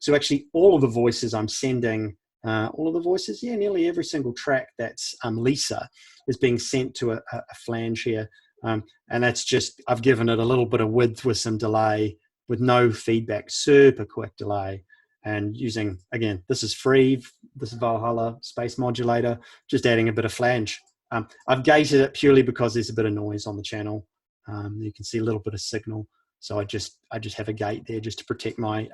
So actually all of the voices I'm sending, nearly every single track that's Lisa is being sent to a Flange here. And that's just, I've given it a little bit of width with some delay with no feedback, super quick delay. And using, again, this is free, this is Valhalla Space Modulator, just adding a bit of flange. I've gated it purely because there's a bit of noise on the channel. You can see a little bit of signal. So I just have a gate there just to protect my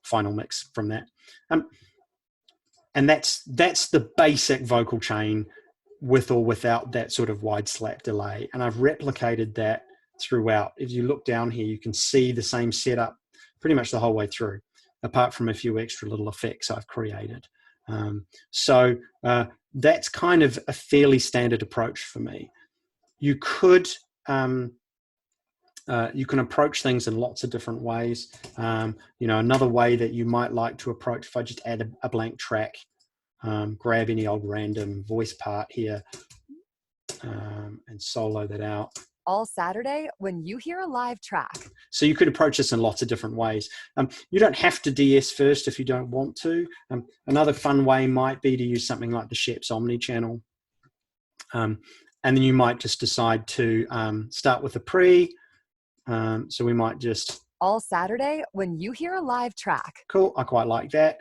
final mix from that. And that's the basic vocal chain with or without that sort of wide slap delay. And I've replicated that throughout. If you look down here, you can see the same setup pretty much the whole way through, apart from a few extra little effects I've created. So that's kind of a fairly standard approach for me. You could, you can approach things in lots of different ways. Another way that you might like to approach, if I just add a blank track, grab any old random voice part here and solo that out. All Saturday when you hear a live track. So you could approach this in lots of different ways. You don't have to DS first if you don't want to. Another fun way might be to use something like the Shep's Omni channel. And then you might just decide to start with a pre. So we might just... All Saturday when you hear a live track. Cool, I quite like that.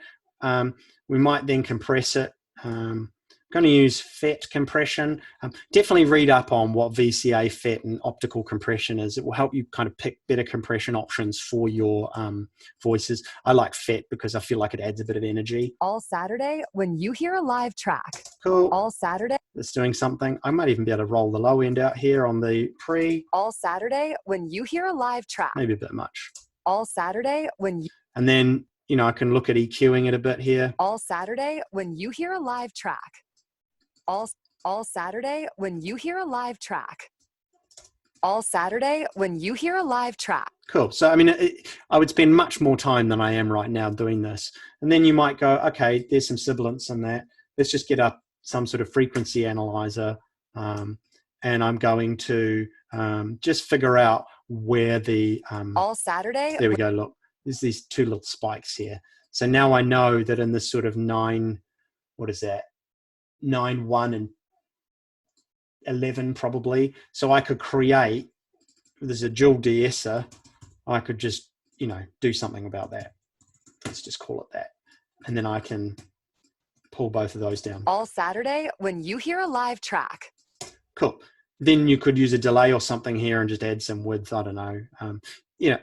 We might then compress it. I'm going to use FET compression. Definitely read up on what VCA, FET, and optical compression is. It will help you kind of pick better compression options for your voices. I like FET because I feel like it adds a bit of energy. All Saturday when you hear a live track. Cool. All Saturday. It's doing something. I might even be able to roll the low end out here on the pre. All Saturday when you hear a live track. Maybe a bit much. All Saturday when you... And then, I can look at EQing it a bit here. All Saturday when you hear a live track. All Saturday when you hear a live track. All Saturday when you hear a live track. Cool. So, I would spend much more time than I am right now doing this. And then you might go, okay, there's some sibilance in that. Let's just get up some sort of frequency analyzer. And I'm going to just figure out where the... All Saturday. There we go. Look, there's these two little spikes here. So now I know that in this sort of 9, what is that? 9, 1, and 11 probably. So I could create, there's a dual de-esser, I could just, do something about that. Let's just call it that. And then I can pull both of those down. All Saturday when you hear a live track. Cool. Then you could use a delay or something here and just add some width. I don't know.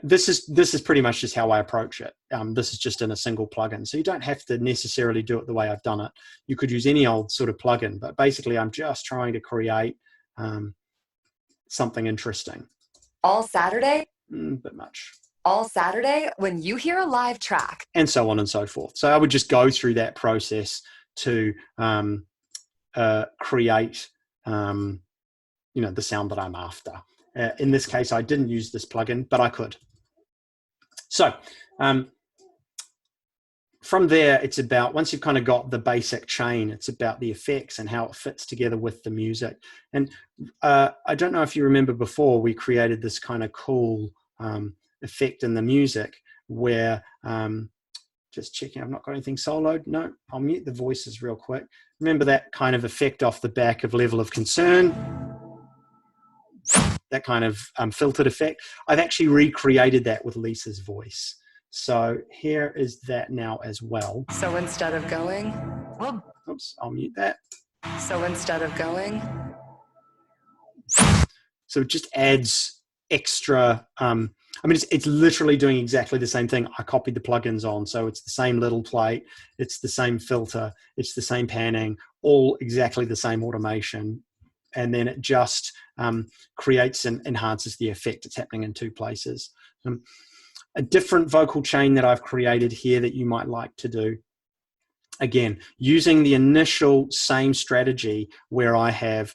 This is pretty much just how I approach it. This is just in a single plugin. So you don't have to necessarily do it the way I've done it. You could use any old sort of plugin, but basically I'm just trying to create something interesting. All Saturday? A bit much. All Saturday when you hear a live track. And so on and so forth. So I would just go through that process to create, the sound that I'm after. In this case, I didn't use this plugin, but I could. So from there, it's about, once you've kind of got the basic chain, it's about the effects and how it fits together with the music. And I don't know if you remember before, we created this kind of cool effect in the music where, just checking, I've not got anything soloed. No, I'll mute the voices real quick. Remember that kind of effect off the back of Level of Concern? That kind of filtered effect. I've actually recreated that with Lisa's voice. So here is that now as well. So instead of going, well, oops, I'll mute that. So instead of going. So it just adds extra, it's literally doing exactly the same thing I copied the plugins on. So it's the same little plate, it's the same filter, it's the same panning, all exactly the same automation. And then it just creates and enhances the effect. It's happening in two places. A different vocal chain that I've created here that you might like to do, again, using the initial same strategy where I have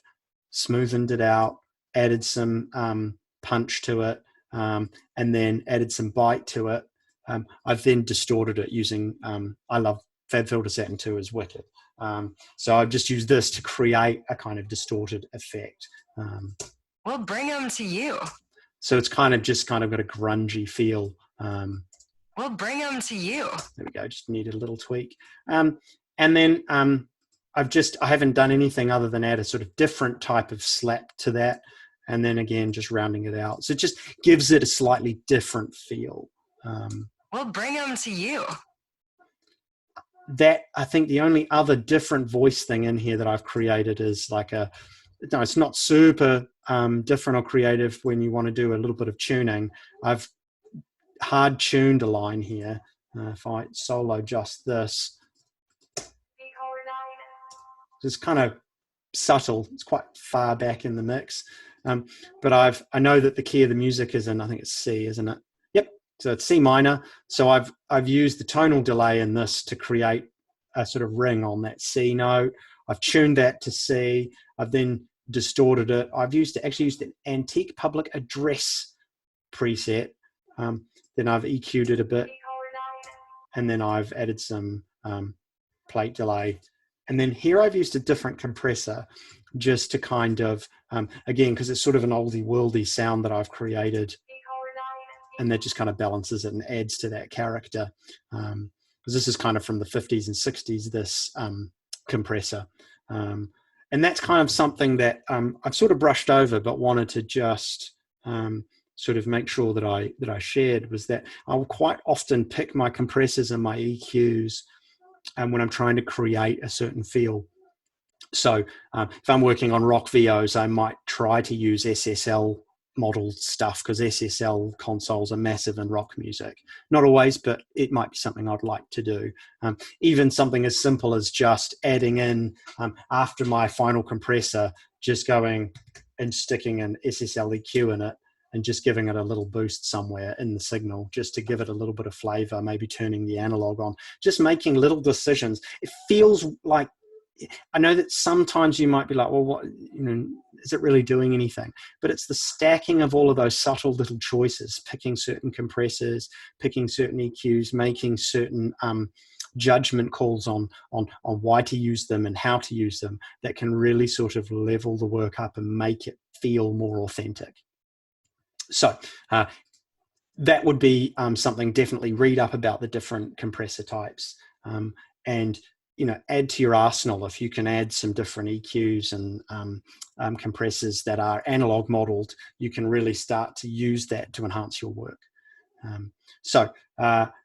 smoothened it out, added some punch to it, and then added some bite to it. I've then distorted it using, I love FabFilter Satin 2 is wicked. So I've just used this to create a kind of distorted effect. We'll bring them to you. So it's kind of got a grungy feel. We'll bring them to you. There we go, just needed a little tweak. And then I haven't done anything other than add a sort of different type of slap to that. And then again, just rounding it out. So it just gives it a slightly different feel. We'll bring them to you. That, I think the only other different voice thing in here that I've created is like it's not super different or creative when you want to do a little bit of tuning. I've hard tuned a line here. If I solo just this, it's kind of subtle. It's quite far back in the mix. But I know that the key of the music is in, I think it's C, isn't it? Yep. So it's C minor. So I've used the tonal delay in this to create a sort of ring on that C note. I've tuned that to C. I've then distorted it. I've actually used an antique public address preset. Then I've EQ'd it a bit. And then I've added some plate delay. And then here I've used a different compressor just to kind of, again, because it's sort of an oldie worldy sound that I've created. And that just kind of balances it and adds to that character. Because this is kind of from the 50s and 60s, this compressor. And that's kind of something that I've sort of brushed over, but wanted to just sort of make sure that I shared, was that I'll quite often pick my compressors and my EQs when I'm trying to create a certain feel. So if I'm working on rock VOs, I might try to use SSL modeled stuff, because SSL consoles are massive in rock music. Not always, but it might be something I'd like to do. Even something as simple as just adding in, after my final compressor, just going and sticking an SSL EQ in it and just giving it a little boost somewhere in the signal, just to give it a little bit of flavor, maybe turning the analog on, just making little decisions. It feels like, I know that sometimes you might be like, well, what, is it really doing anything? But it's the stacking of all of those subtle little choices, picking certain compressors, picking certain EQs, making certain judgment calls on why to use them and how to use them, that can really sort of level the work up and make it feel more authentic. So that would be something. Definitely read up about the different compressor types, and add to your arsenal. If you can add some different EQs and compressors that are analog modeled, you can really start to use that to enhance your work. So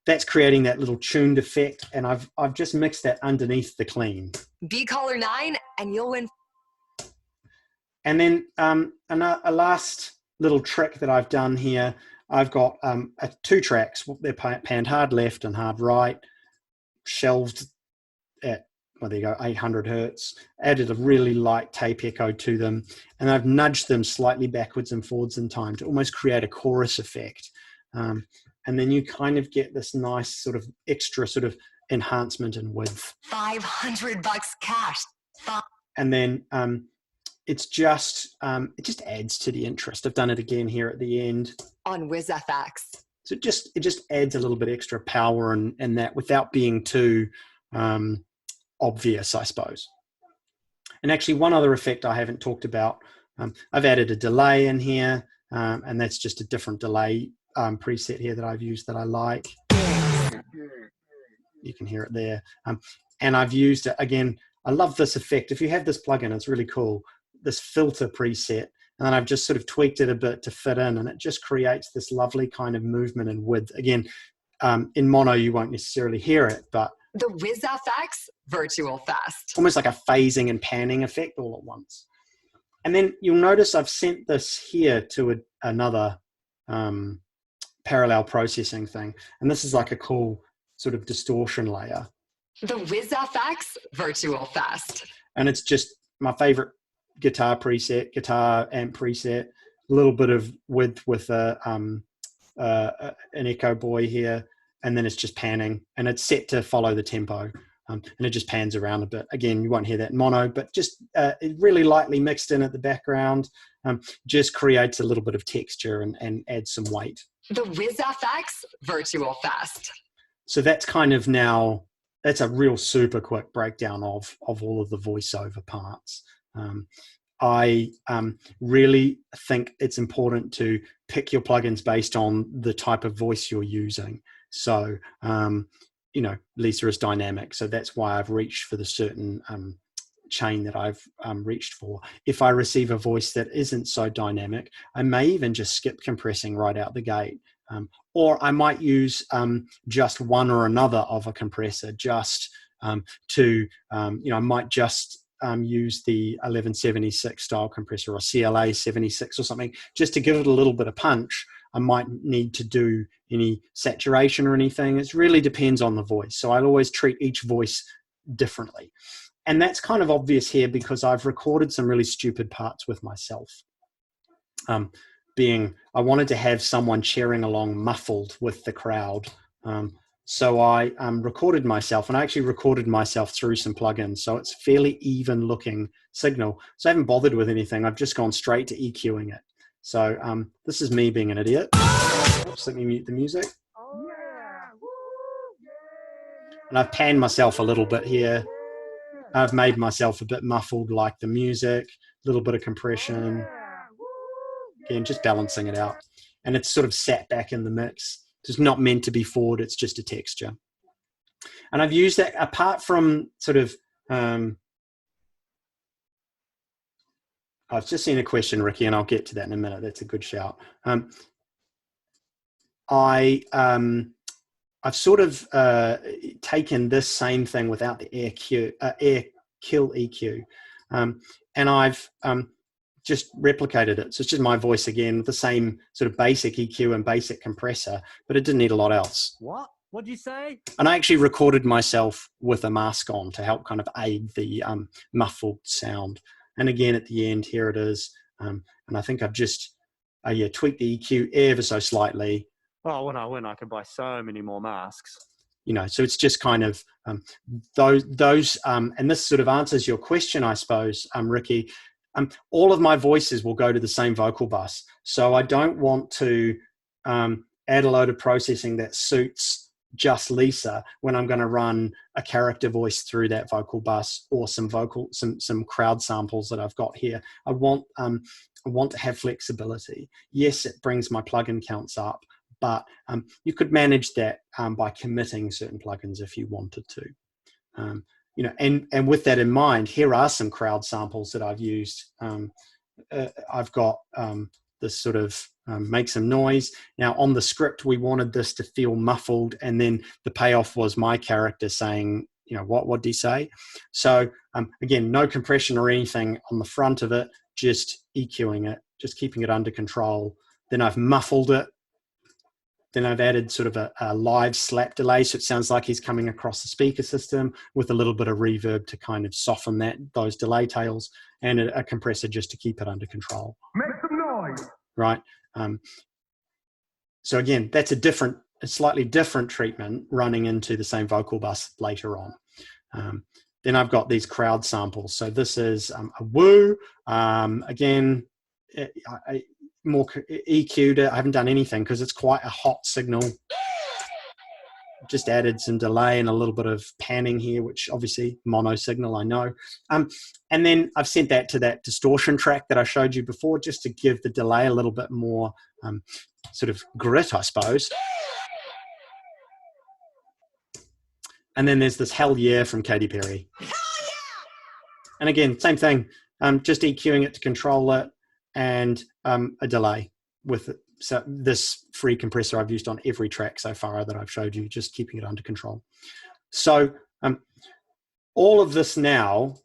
that's creating that little tuned effect, and I've just mixed that underneath the clean. Be caller 9 and you'll win. And then a last little trick that I've done here, I've got 2 tracks. They're panned hard left and hard right, shelved at, well, there you go, 800 hertz, added a really light tape echo to them, and I've nudged them slightly backwards and forwards in time to almost create a chorus effect. And then you kind of get this nice sort of extra sort of enhancement in width. $500 cash. And then it just adds to the interest. I've done it again here at the end On WIZZFX. So it just adds a little bit extra power and that, without being too obvious, I suppose. And actually, one other effect I haven't talked about, I've added a delay in here, and that's just a different delay preset here that I've used that I like. You can hear it there. And I've used, again, I love this effect. If you have this plugin, it's really cool, this filter preset. And then I've just sort of tweaked it a bit to fit in, and it just creates this lovely kind of movement and width. Again, in mono, you won't necessarily hear it, but The WIZZFX Virtual Fast. almost like a phasing and panning effect all at once. And then you'll notice I've sent this here to another parallel processing thing. And this is like a cool sort of distortion layer. The WIZZFX Virtual Fast. And it's just my favorite guitar preset, guitar amp preset, a little bit of width with an echo buoy here, and then it's just panning, and it's set to follow the tempo, and it just pans around a bit. Again, you won't hear that in mono, but just really lightly mixed in at the background, just creates a little bit of texture and adds some weight. The WIZZFX Virtual Fest. So that's kind of now, that's a real super quick breakdown of all of the voiceover parts. I really think it's important to pick your plugins based on the type of voice you're using. So, you know, Lisa is dynamic. So that's why I've reached for the certain chain that I've reached for. If I receive a voice that isn't so dynamic, I may even just skip compressing right out the gate. Or I might use just one or another of a compressor just to, you know, I might just use the 1176 style compressor or CLA 76 or something, just to give it a little bit of punch. I might need to do any saturation or anything. It really depends on the voice. So I'll always treat each voice differently. And that's kind of obvious here because I've recorded some really stupid parts with myself. I wanted to have someone cheering along muffled with the crowd. So I recorded myself, and I actually recorded myself through some plugins. So it's fairly even looking signal. So I haven't bothered with anything. I've just gone straight to EQing it. So this is me being an idiot. Oops, let me mute the music. And I've panned myself a little bit here. I've made myself a bit muffled like the music, a little bit of compression. Again, just balancing it out. And it's sort of sat back in the mix. It's not meant to be forward, it's just a texture. And I've used that apart from sort of, I've just seen a question, Ricky, and I'll get to that in a minute. That's a good shout. I've sort of taken this same thing without the air kill EQ, and I've just replicated it. So it's just my voice again with the same sort of basic EQ and basic compressor, but it didn't need a lot else. What? What'd you say? And I actually recorded myself with a mask on to help kind of aid the muffled sound. And again, at the end, here it is. And I think I've just tweaked the EQ ever so slightly. Oh, when I win, I could buy so many more masks. You know, so it's just kind of those and this sort of answers your question, I suppose, Ricky. All of my voices will go to the same vocal bus. So I don't want to add a load of processing that suits just Lisa when I'm going to run a character voice through that vocal bus or some crowd samples that I've got here. I want to have flexibility. Yes, it brings my plugin counts up, but you could manage that by committing certain plugins if you wanted to. You know, and with that in mind, here are some crowd samples that I've used. I've got this sort of make some noise. Now on the script, we wanted this to feel muffled, and then the payoff was my character saying, you know, what did he say? So again, no compression or anything on the front of it, just EQing it, just keeping it under control. Then I've muffled it. Then I've added sort of a live slap delay, so it sounds like he's coming across the speaker system with a little bit of reverb to kind of soften those delay tails, and a compressor just to keep it under control. Make some noise. Right. So again, that's a slightly different treatment running into the same vocal bus later on. Then I've got these crowd samples. So this is a woo. Again, more EQ'd it. I haven't done anything because it's quite a hot signal. Just added some delay and a little bit of panning here, which obviously mono signal, I know. And then I've sent that to that distortion track that I showed you before, just to give the delay a little bit more sort of grit, I suppose. And then there's this Hell Yeah from Katy Perry. Hell yeah! And again, same thing, just EQing it to control it, and a delay with it. So this free compressor I've used on every track so far that I've showed you, just keeping it under control. So all of this now,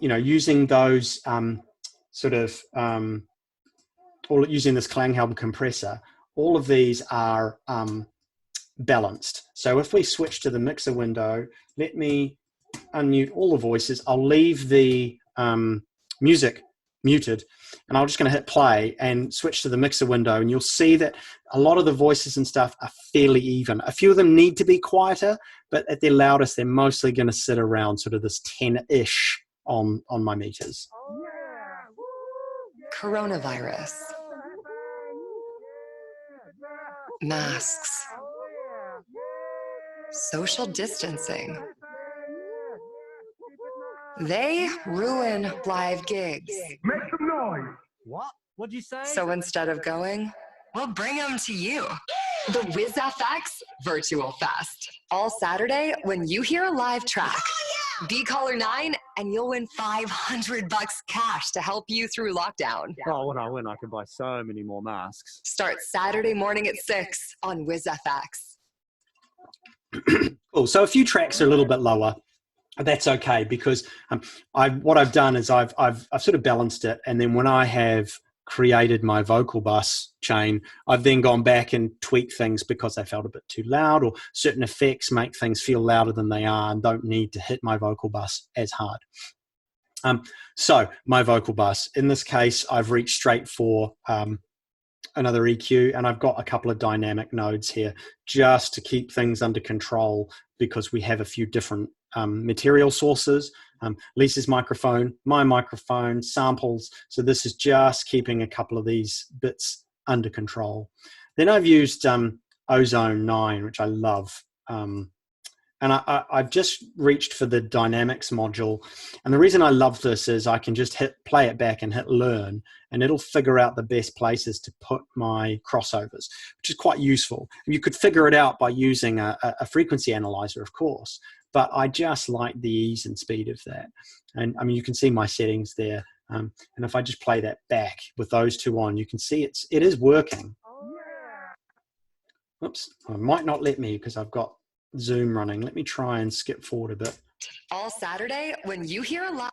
you know, using those using this Klanghelm compressor, all of these are balanced. So if we switch to the mixer window, let me unmute all the voices. I'll leave the music muted, and I'm just going to hit play and switch to the mixer window, and you'll see that a lot of the voices and stuff are fairly even. A few of them need to be quieter, but at their loudest, they're mostly going to sit around sort of this 10-ish on my meters. Coronavirus. Masks. Social distancing. They ruin live gigs. Make some noise. What? What'd you say? So instead of going, we'll bring them to you. The WIZZFX Virtual Fest. All Saturday when you hear a live track. Be caller 9 and you'll win $500 cash to help you through lockdown. Oh, when I win, I can buy so many more masks. Start Saturday morning at 6 on WIZZFX. Cool. So a few tracks are a little bit lower. That's okay, because what I've done is I've sort of balanced it, and then when I have created my vocal bus chain, I've then gone back and tweaked things because they felt a bit too loud, or certain effects make things feel louder than they are and don't need to hit my vocal bus as hard. So my vocal bus, in this case, I've reached straight for another EQ, and I've got a couple of dynamic nodes here just to keep things under control, because we have a few different material sources, Lisa's microphone, my microphone, samples. So this is just keeping a couple of these bits under control. Then I've used Ozone 9, which I love. And I've just reached for the dynamics module. And the reason I love this is I can just play it back and hit learn, and it'll figure out the best places to put my crossovers, which is quite useful. You could figure it out by using a frequency analyzer, of course, but I just like the ease and speed of that. And I mean, you can see my settings there. And if I just play that back with those two on, you can see it is working. Oops, it might not let me because I've got Zoom running. Let me try and skip forward a bit. All Saturday when you hear a live.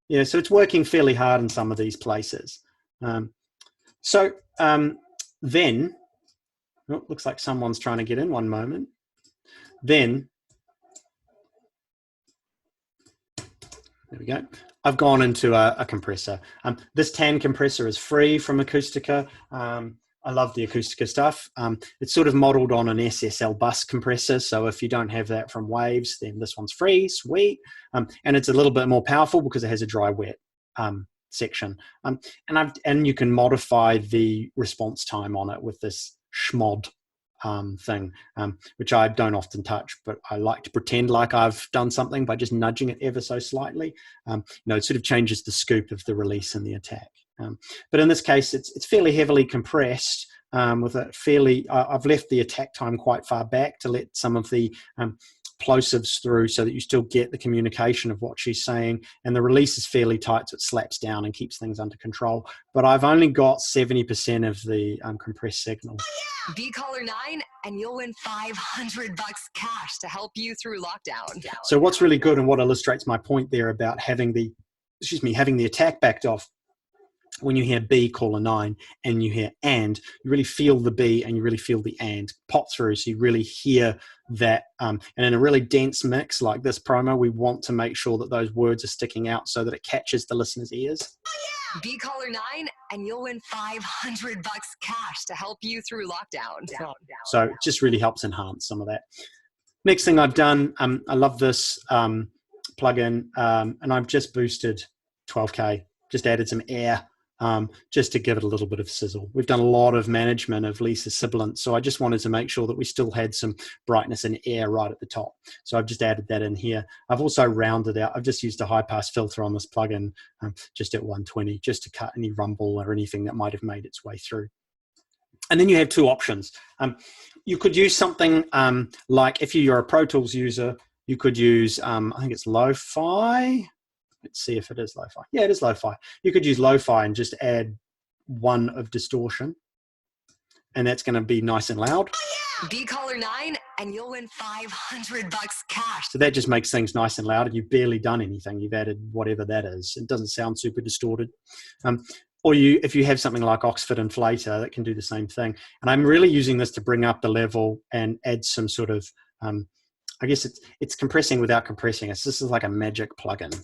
Yeah, so it's working fairly hard in some of these places. Then, oh, looks like someone's trying to get in. One moment. Then, there we go. I've gone into a compressor. This TAN compressor is free from Acoustica. I love the Acoustica stuff. It's sort of modeled on an SSL bus compressor. So if you don't have that from Waves, then this one's free, sweet. And it's a little bit more powerful because it has a dry wet section. And you can modify the response time on it with this schmod thing, which I don't often touch, but I like to pretend like I've done something by just nudging it ever so slightly. It sort of changes the scoop of the release and the attack. But in this case, it's fairly heavily compressed with a fairly, I've left the attack time quite far back to let some of the plosives through so that you still get the communication of what she's saying. And the release is fairly tight, so it slaps down and keeps things under control. But I've only got 70% of the compressed signal. Be caller 9 and you'll win $500 cash to help you through lockdown. So what's really good, and what illustrates my point there about having the attack backed off, when you hear B caller 9 and you hear and, you really feel the B and you really feel the and pop through. So you really hear that. And in a really dense mix like this promo, we want to make sure that those words are sticking out so that it catches the listener's ears. Be caller 9 and you'll win $500 cash to help you through lockdown. So it just really helps enhance some of that. Next thing I've done, I love this plugin, and I've just boosted 12K, just added some air. Just to give it a little bit of sizzle. We've done a lot of management of Lisa's Sibilance, so I just wanted to make sure that we still had some brightness and air right at the top. So I've just added that in here. I've also rounded out. I've just used a high-pass filter on this plugin just at 120, just to cut any rumble or anything that might have made its way through. And then you have two options. You could use something like, if you're a Pro Tools user, you could use, I think it's Lo-Fi. Let's see if it is Lo-Fi. Yeah, it is Lo-Fi. You could use Lo-Fi and just add 1 of distortion, and that's going to be nice and loud. Be caller 9 and you'll win $500 cash. So that just makes things nice and loud, and you've barely done anything. You've added whatever that is. It doesn't sound super distorted. Or if you have something like Oxford Inflator, that can do the same thing. And I'm really using this to bring up the level and add some sort of, I guess it's compressing without compressing. This is like a magic plugin.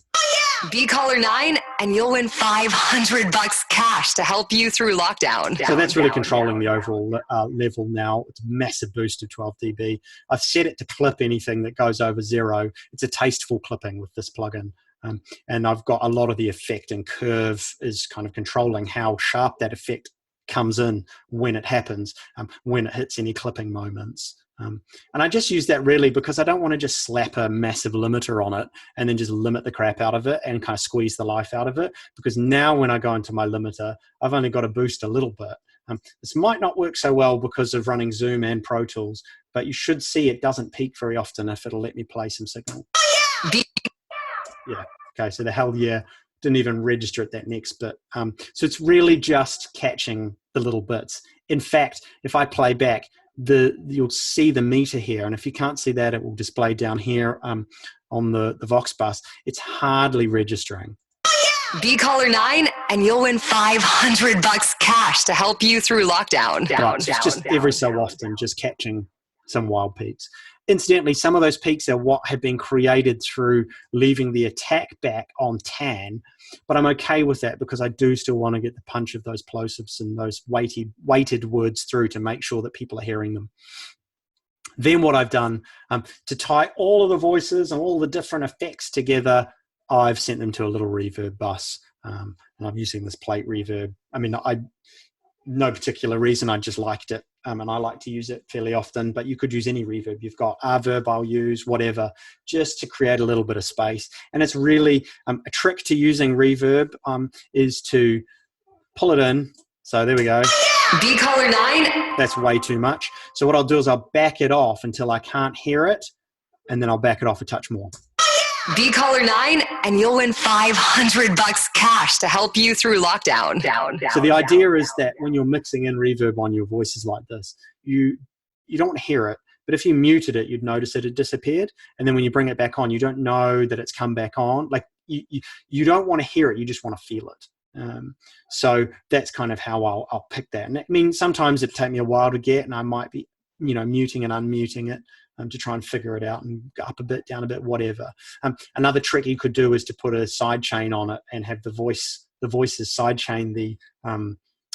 Be caller 9 and you'll win $500 cash to help you through lockdown. So that's really controlling the overall level now. It's a massive boost to 12 dB. I've set it to clip anything that goes over 0. It's a tasteful clipping with this plugin. And I've got a lot of the effect, and curve is kind of controlling how sharp that effect comes in when it happens, when it hits any clipping moments. And I just use that really because I don't want to just slap a massive limiter on it and then just limit the crap out of it and kind of squeeze the life out of it. Because now when I go into my limiter, I've only got to boost a little bit. This might not work so well because of running Zoom and Pro Tools, but you should see it doesn't peak very often if it'll let me play some signal. Yeah, okay, so the hell yeah didn't even register at that next bit. So it's really just catching the little bits. In fact, if I play back, you'll see the meter here, and if you can't see that, it will display down here on the Vox bus. It's hardly registering. Be caller 9 and you'll win $500 cash to help you through lockdown. Right, it's just every so often just catching some wild peaks. Incidentally, some of those peaks are what have been created through leaving the attack back on tan, but I'm okay with that because I do still want to get the punch of those plosives and those weighted words through to make sure that people are hearing them. Then what I've done to tie all of the voices and all the different effects together, I've sent them to a little reverb bus, and I'm using this plate reverb. I mean, no particular reason, I just liked it, and I like to use it fairly often, but you could use any reverb you've got. Reverb I'll use, whatever, just to create a little bit of space. And it's really a trick to using reverb is to pull it in. So there we go. Be caller 9. That's way too much. So what I'll do is I'll back it off until I can't hear it, and then I'll back it off a touch more. Be caller 9 and you'll win $500 cash to help you through lockdown. So the idea is that when you're mixing in reverb on your voices like this, you don't hear it, but if you muted it, you'd notice it had disappeared. And then when you bring it back on, you don't know that it's come back on. Like you don't want to hear it, you just want to feel it. So that's kind of how I'll pick that. And I mean, sometimes it'd take me a while to get, and I might be, muting and unmuting it to try and figure it out and go up a bit, down a bit, whatever. Another trick you could do is to put a side chain on it and have the voices side chain the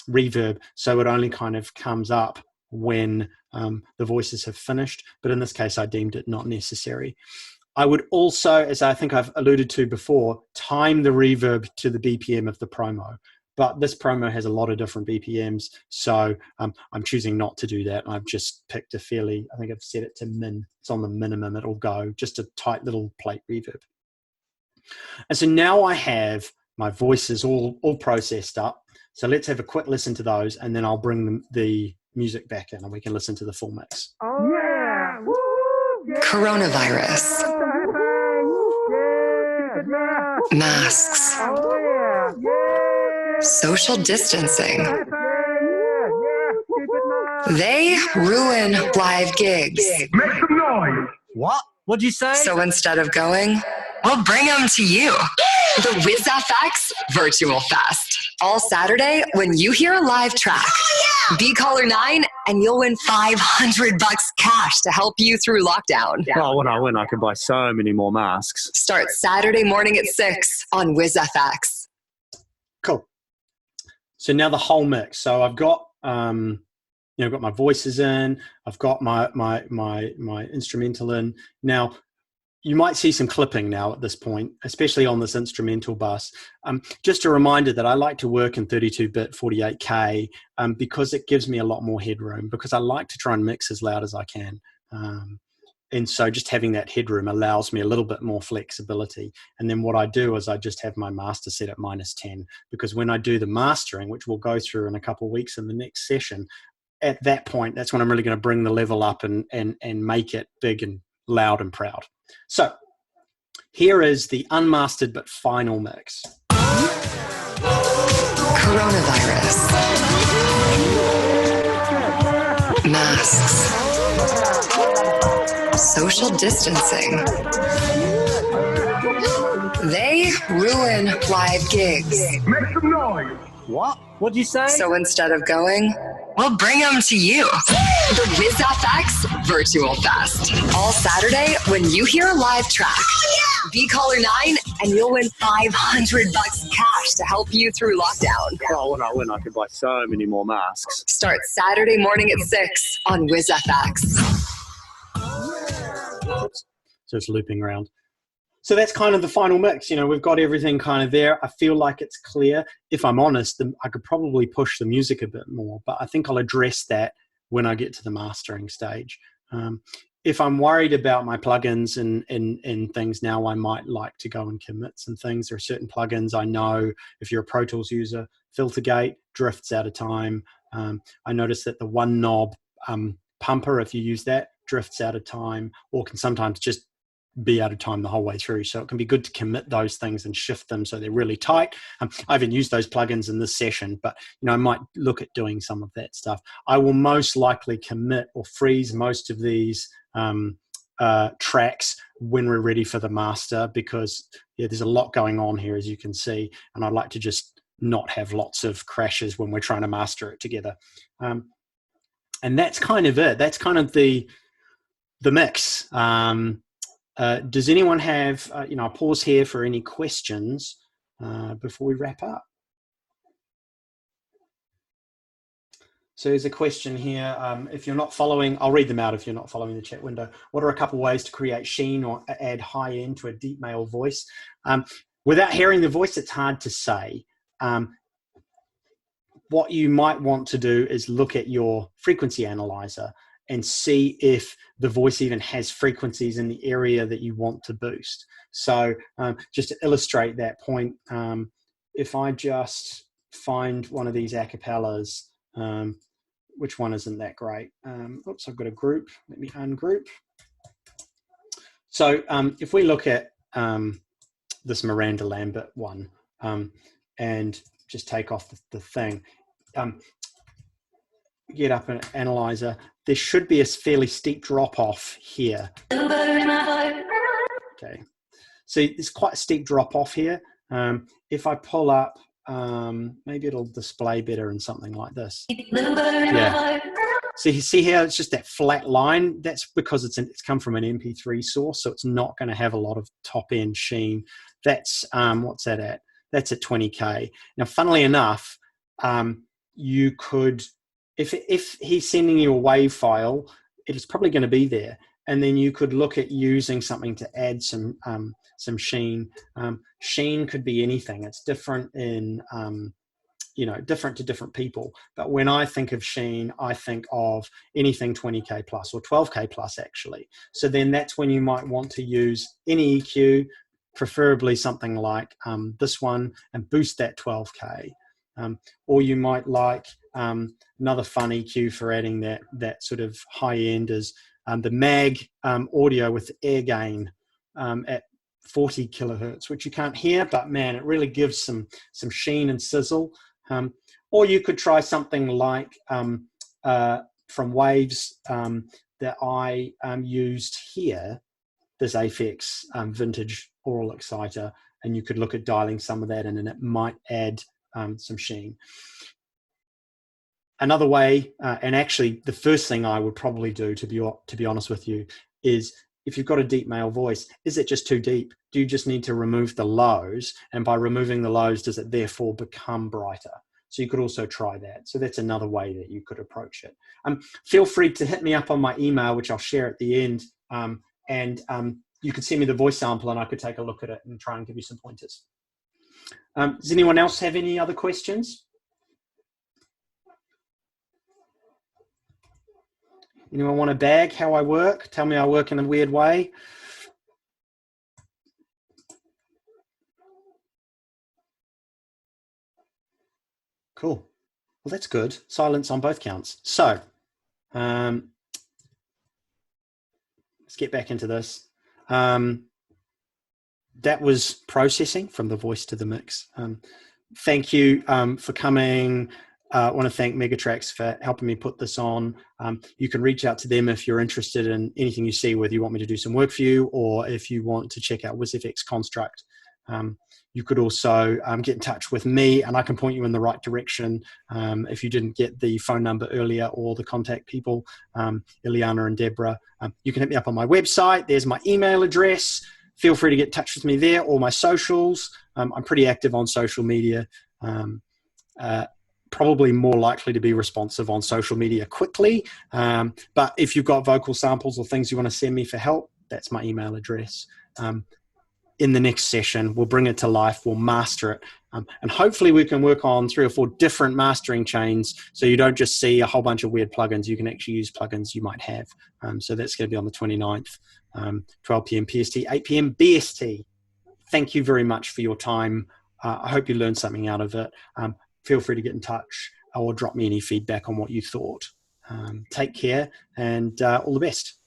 reverb, so it only kind of comes up when the voices have finished. But in this case, I deemed it not necessary. I would also, as I think I've alluded to before, time the reverb to the BPM of the promo. But this promo has a lot of different BPMs, so I'm choosing not to do that. I've just picked a fairly, I think I've set it to min. It's on the minimum it'll go, just a tight little plate reverb. And so now I have my voices all processed up. So let's have a quick listen to those, and then I'll bring the music back in, and we can listen to the full mix. Oh, yeah. Woo, yeah. Coronavirus. Yeah. Masks. Oh, yeah. Yeah. Social distancing. Yeah. They ruin live gigs. Make some noise. What? What'd you say? So instead of going, we'll bring them to you. The WIZZFX Virtual Fest. All Saturday when you hear a live track. Be caller 9 and you'll win $500 cash to help you through lockdown. Oh, when I win, I can buy so many more masks. Start Saturday morning at 6 on WIZZFX. Cool. So now the whole mix. So I've got I've got my voices in. I've got my instrumental in. Now you might see some clipping now at this point, especially on this instrumental bus. Just a reminder that I like to work in 32-bit 48K because it gives me a lot more headroom, because I like to try and mix as loud as I can. And so just having that headroom allows me a little bit more flexibility. And then what I do is I just have my master set at -10, because when I do the mastering, which we'll go through in a couple of weeks in the next session, at that point, that's when I'm really going to bring the level up and make it big and loud and proud. So here is the unmastered but final mix. Coronavirus. Masks. Social distancing. They ruin live gigs. Make some noise. What? What'd you say? So instead of going, we'll bring them to you. The WIZZFX Virtual Fest. All Saturday when you hear a live track. Be caller 9 and you'll win $500 cash to help you through lockdown. Oh, when I win, I could buy so many more masks. Start Saturday morning at 6 on WIZZFX. So it's looping around. So that's kind of the final mix. You know, we've got everything kind of there. I feel like it's clear. If I'm honest, I could probably push the music a bit more, but I think I'll address that when I get to the mastering stage. If I'm worried about my plugins and things now, I might like to go and commit some things. There are certain plugins I know, if you're a Pro Tools user, filter gate drifts out of time. I noticed that the one knob pumper, if you use that, drifts out of time, or can sometimes just be out of time the whole way through. So it can be good to commit those things and shift them so they're really tight. I haven't used those plugins in this session, but you know, I might look at doing some of that stuff. I will most likely commit or freeze most of these tracks when we're ready for the master, because there's a lot going on here, as you can see, and I'd like to just not have lots of crashes when we're trying to master it together. And that's kind of it. That's kind of the mix. Does anyone have, I'll pause here for any questions before we wrap up. So there's a question here. If you're not following, I'll read them out if you're not following the chat window. What are a couple ways to create sheen or add high end to a deep male voice? Without hearing the voice, it's hard to say. What you might want to do is look at your frequency analyzer and see if the voice even has frequencies in the area that you want to boost. So just to illustrate that point, if I just find one of these acapellas, which one isn't that great? Oops, I've got a group. Let me ungroup. So if we look at this Miranda Lambert one and just take off the thing, get up an analyzer, there should be a fairly steep drop off here. Okay, so there's quite a steep drop off here. If I pull up, maybe it'll display better in something like this. Yeah. So you see here, it's just that flat line. That's because it's come from an MP3 source, so it's not going to have a lot of top end sheen. That's what's that at? That's at 20K. Now, funnily enough, you could, if he's sending you a WAV file, it is probably going to be there, and then you could look at using something to add some sheen. Sheen could be anything. It's different in different to different people. But when I think of sheen, I think of anything 20K plus or 12K plus actually. So then that's when you might want to use any EQ, preferably something like this one, and boost that 12K. Or you might like another fun EQ for adding that sort of high end is the mag audio with air gain at 40 kilohertz, which you can't hear, but man, it really gives some sheen and sizzle. Or you could try something like from Waves that I used here, this Aphex vintage oral exciter, and you could look at dialing some of that in, and it might add some sheen. Another way, and actually the first thing I would probably do, to be honest with you, is if you've got a deep male voice, is it just too deep? Do you just need to remove the lows? And by removing the lows, does it therefore become brighter? So you could also try that. So that's another way that you could approach it. Feel free to hit me up on my email, which I'll share at the end. And you could send me the voice sample and I could take a look at it and try and give you some pointers. Does anyone else have any other questions? Anyone want to bag how I work? Tell me I work in a weird way. Cool. Well, that's good. Silence on both counts. So let's get back into this. That was processing from the voice to the mix. Thank you for coming. I want to thank Megatrax for helping me put this on. You can reach out to them if you're interested in anything you see, whether you want me to do some work for you or if you want to check out WIZZFX Construct. You could also get in touch with me, and I can point you in the right direction if you didn't get the phone number earlier or the contact people, Ileana and Deborah. You can hit me up on my website. There's my email address. Feel free to get in touch with me there, or my socials. I'm pretty active on social media. Probably more likely to be responsive on social media quickly. But if you've got vocal samples or things you want to send me for help, that's my email address. In the next session, we'll bring it to life, we'll master it. And hopefully we can work on 3 or 4 different mastering chains, so you don't just see a whole bunch of weird plugins. You can actually use plugins you might have. So that's going to be on the 29th, 12 p.m. PST, 8 p.m. BST. Thank you very much for your time. I hope you learned something out of it. Feel free to get in touch or drop me any feedback on what you thought. Take care, and all the best.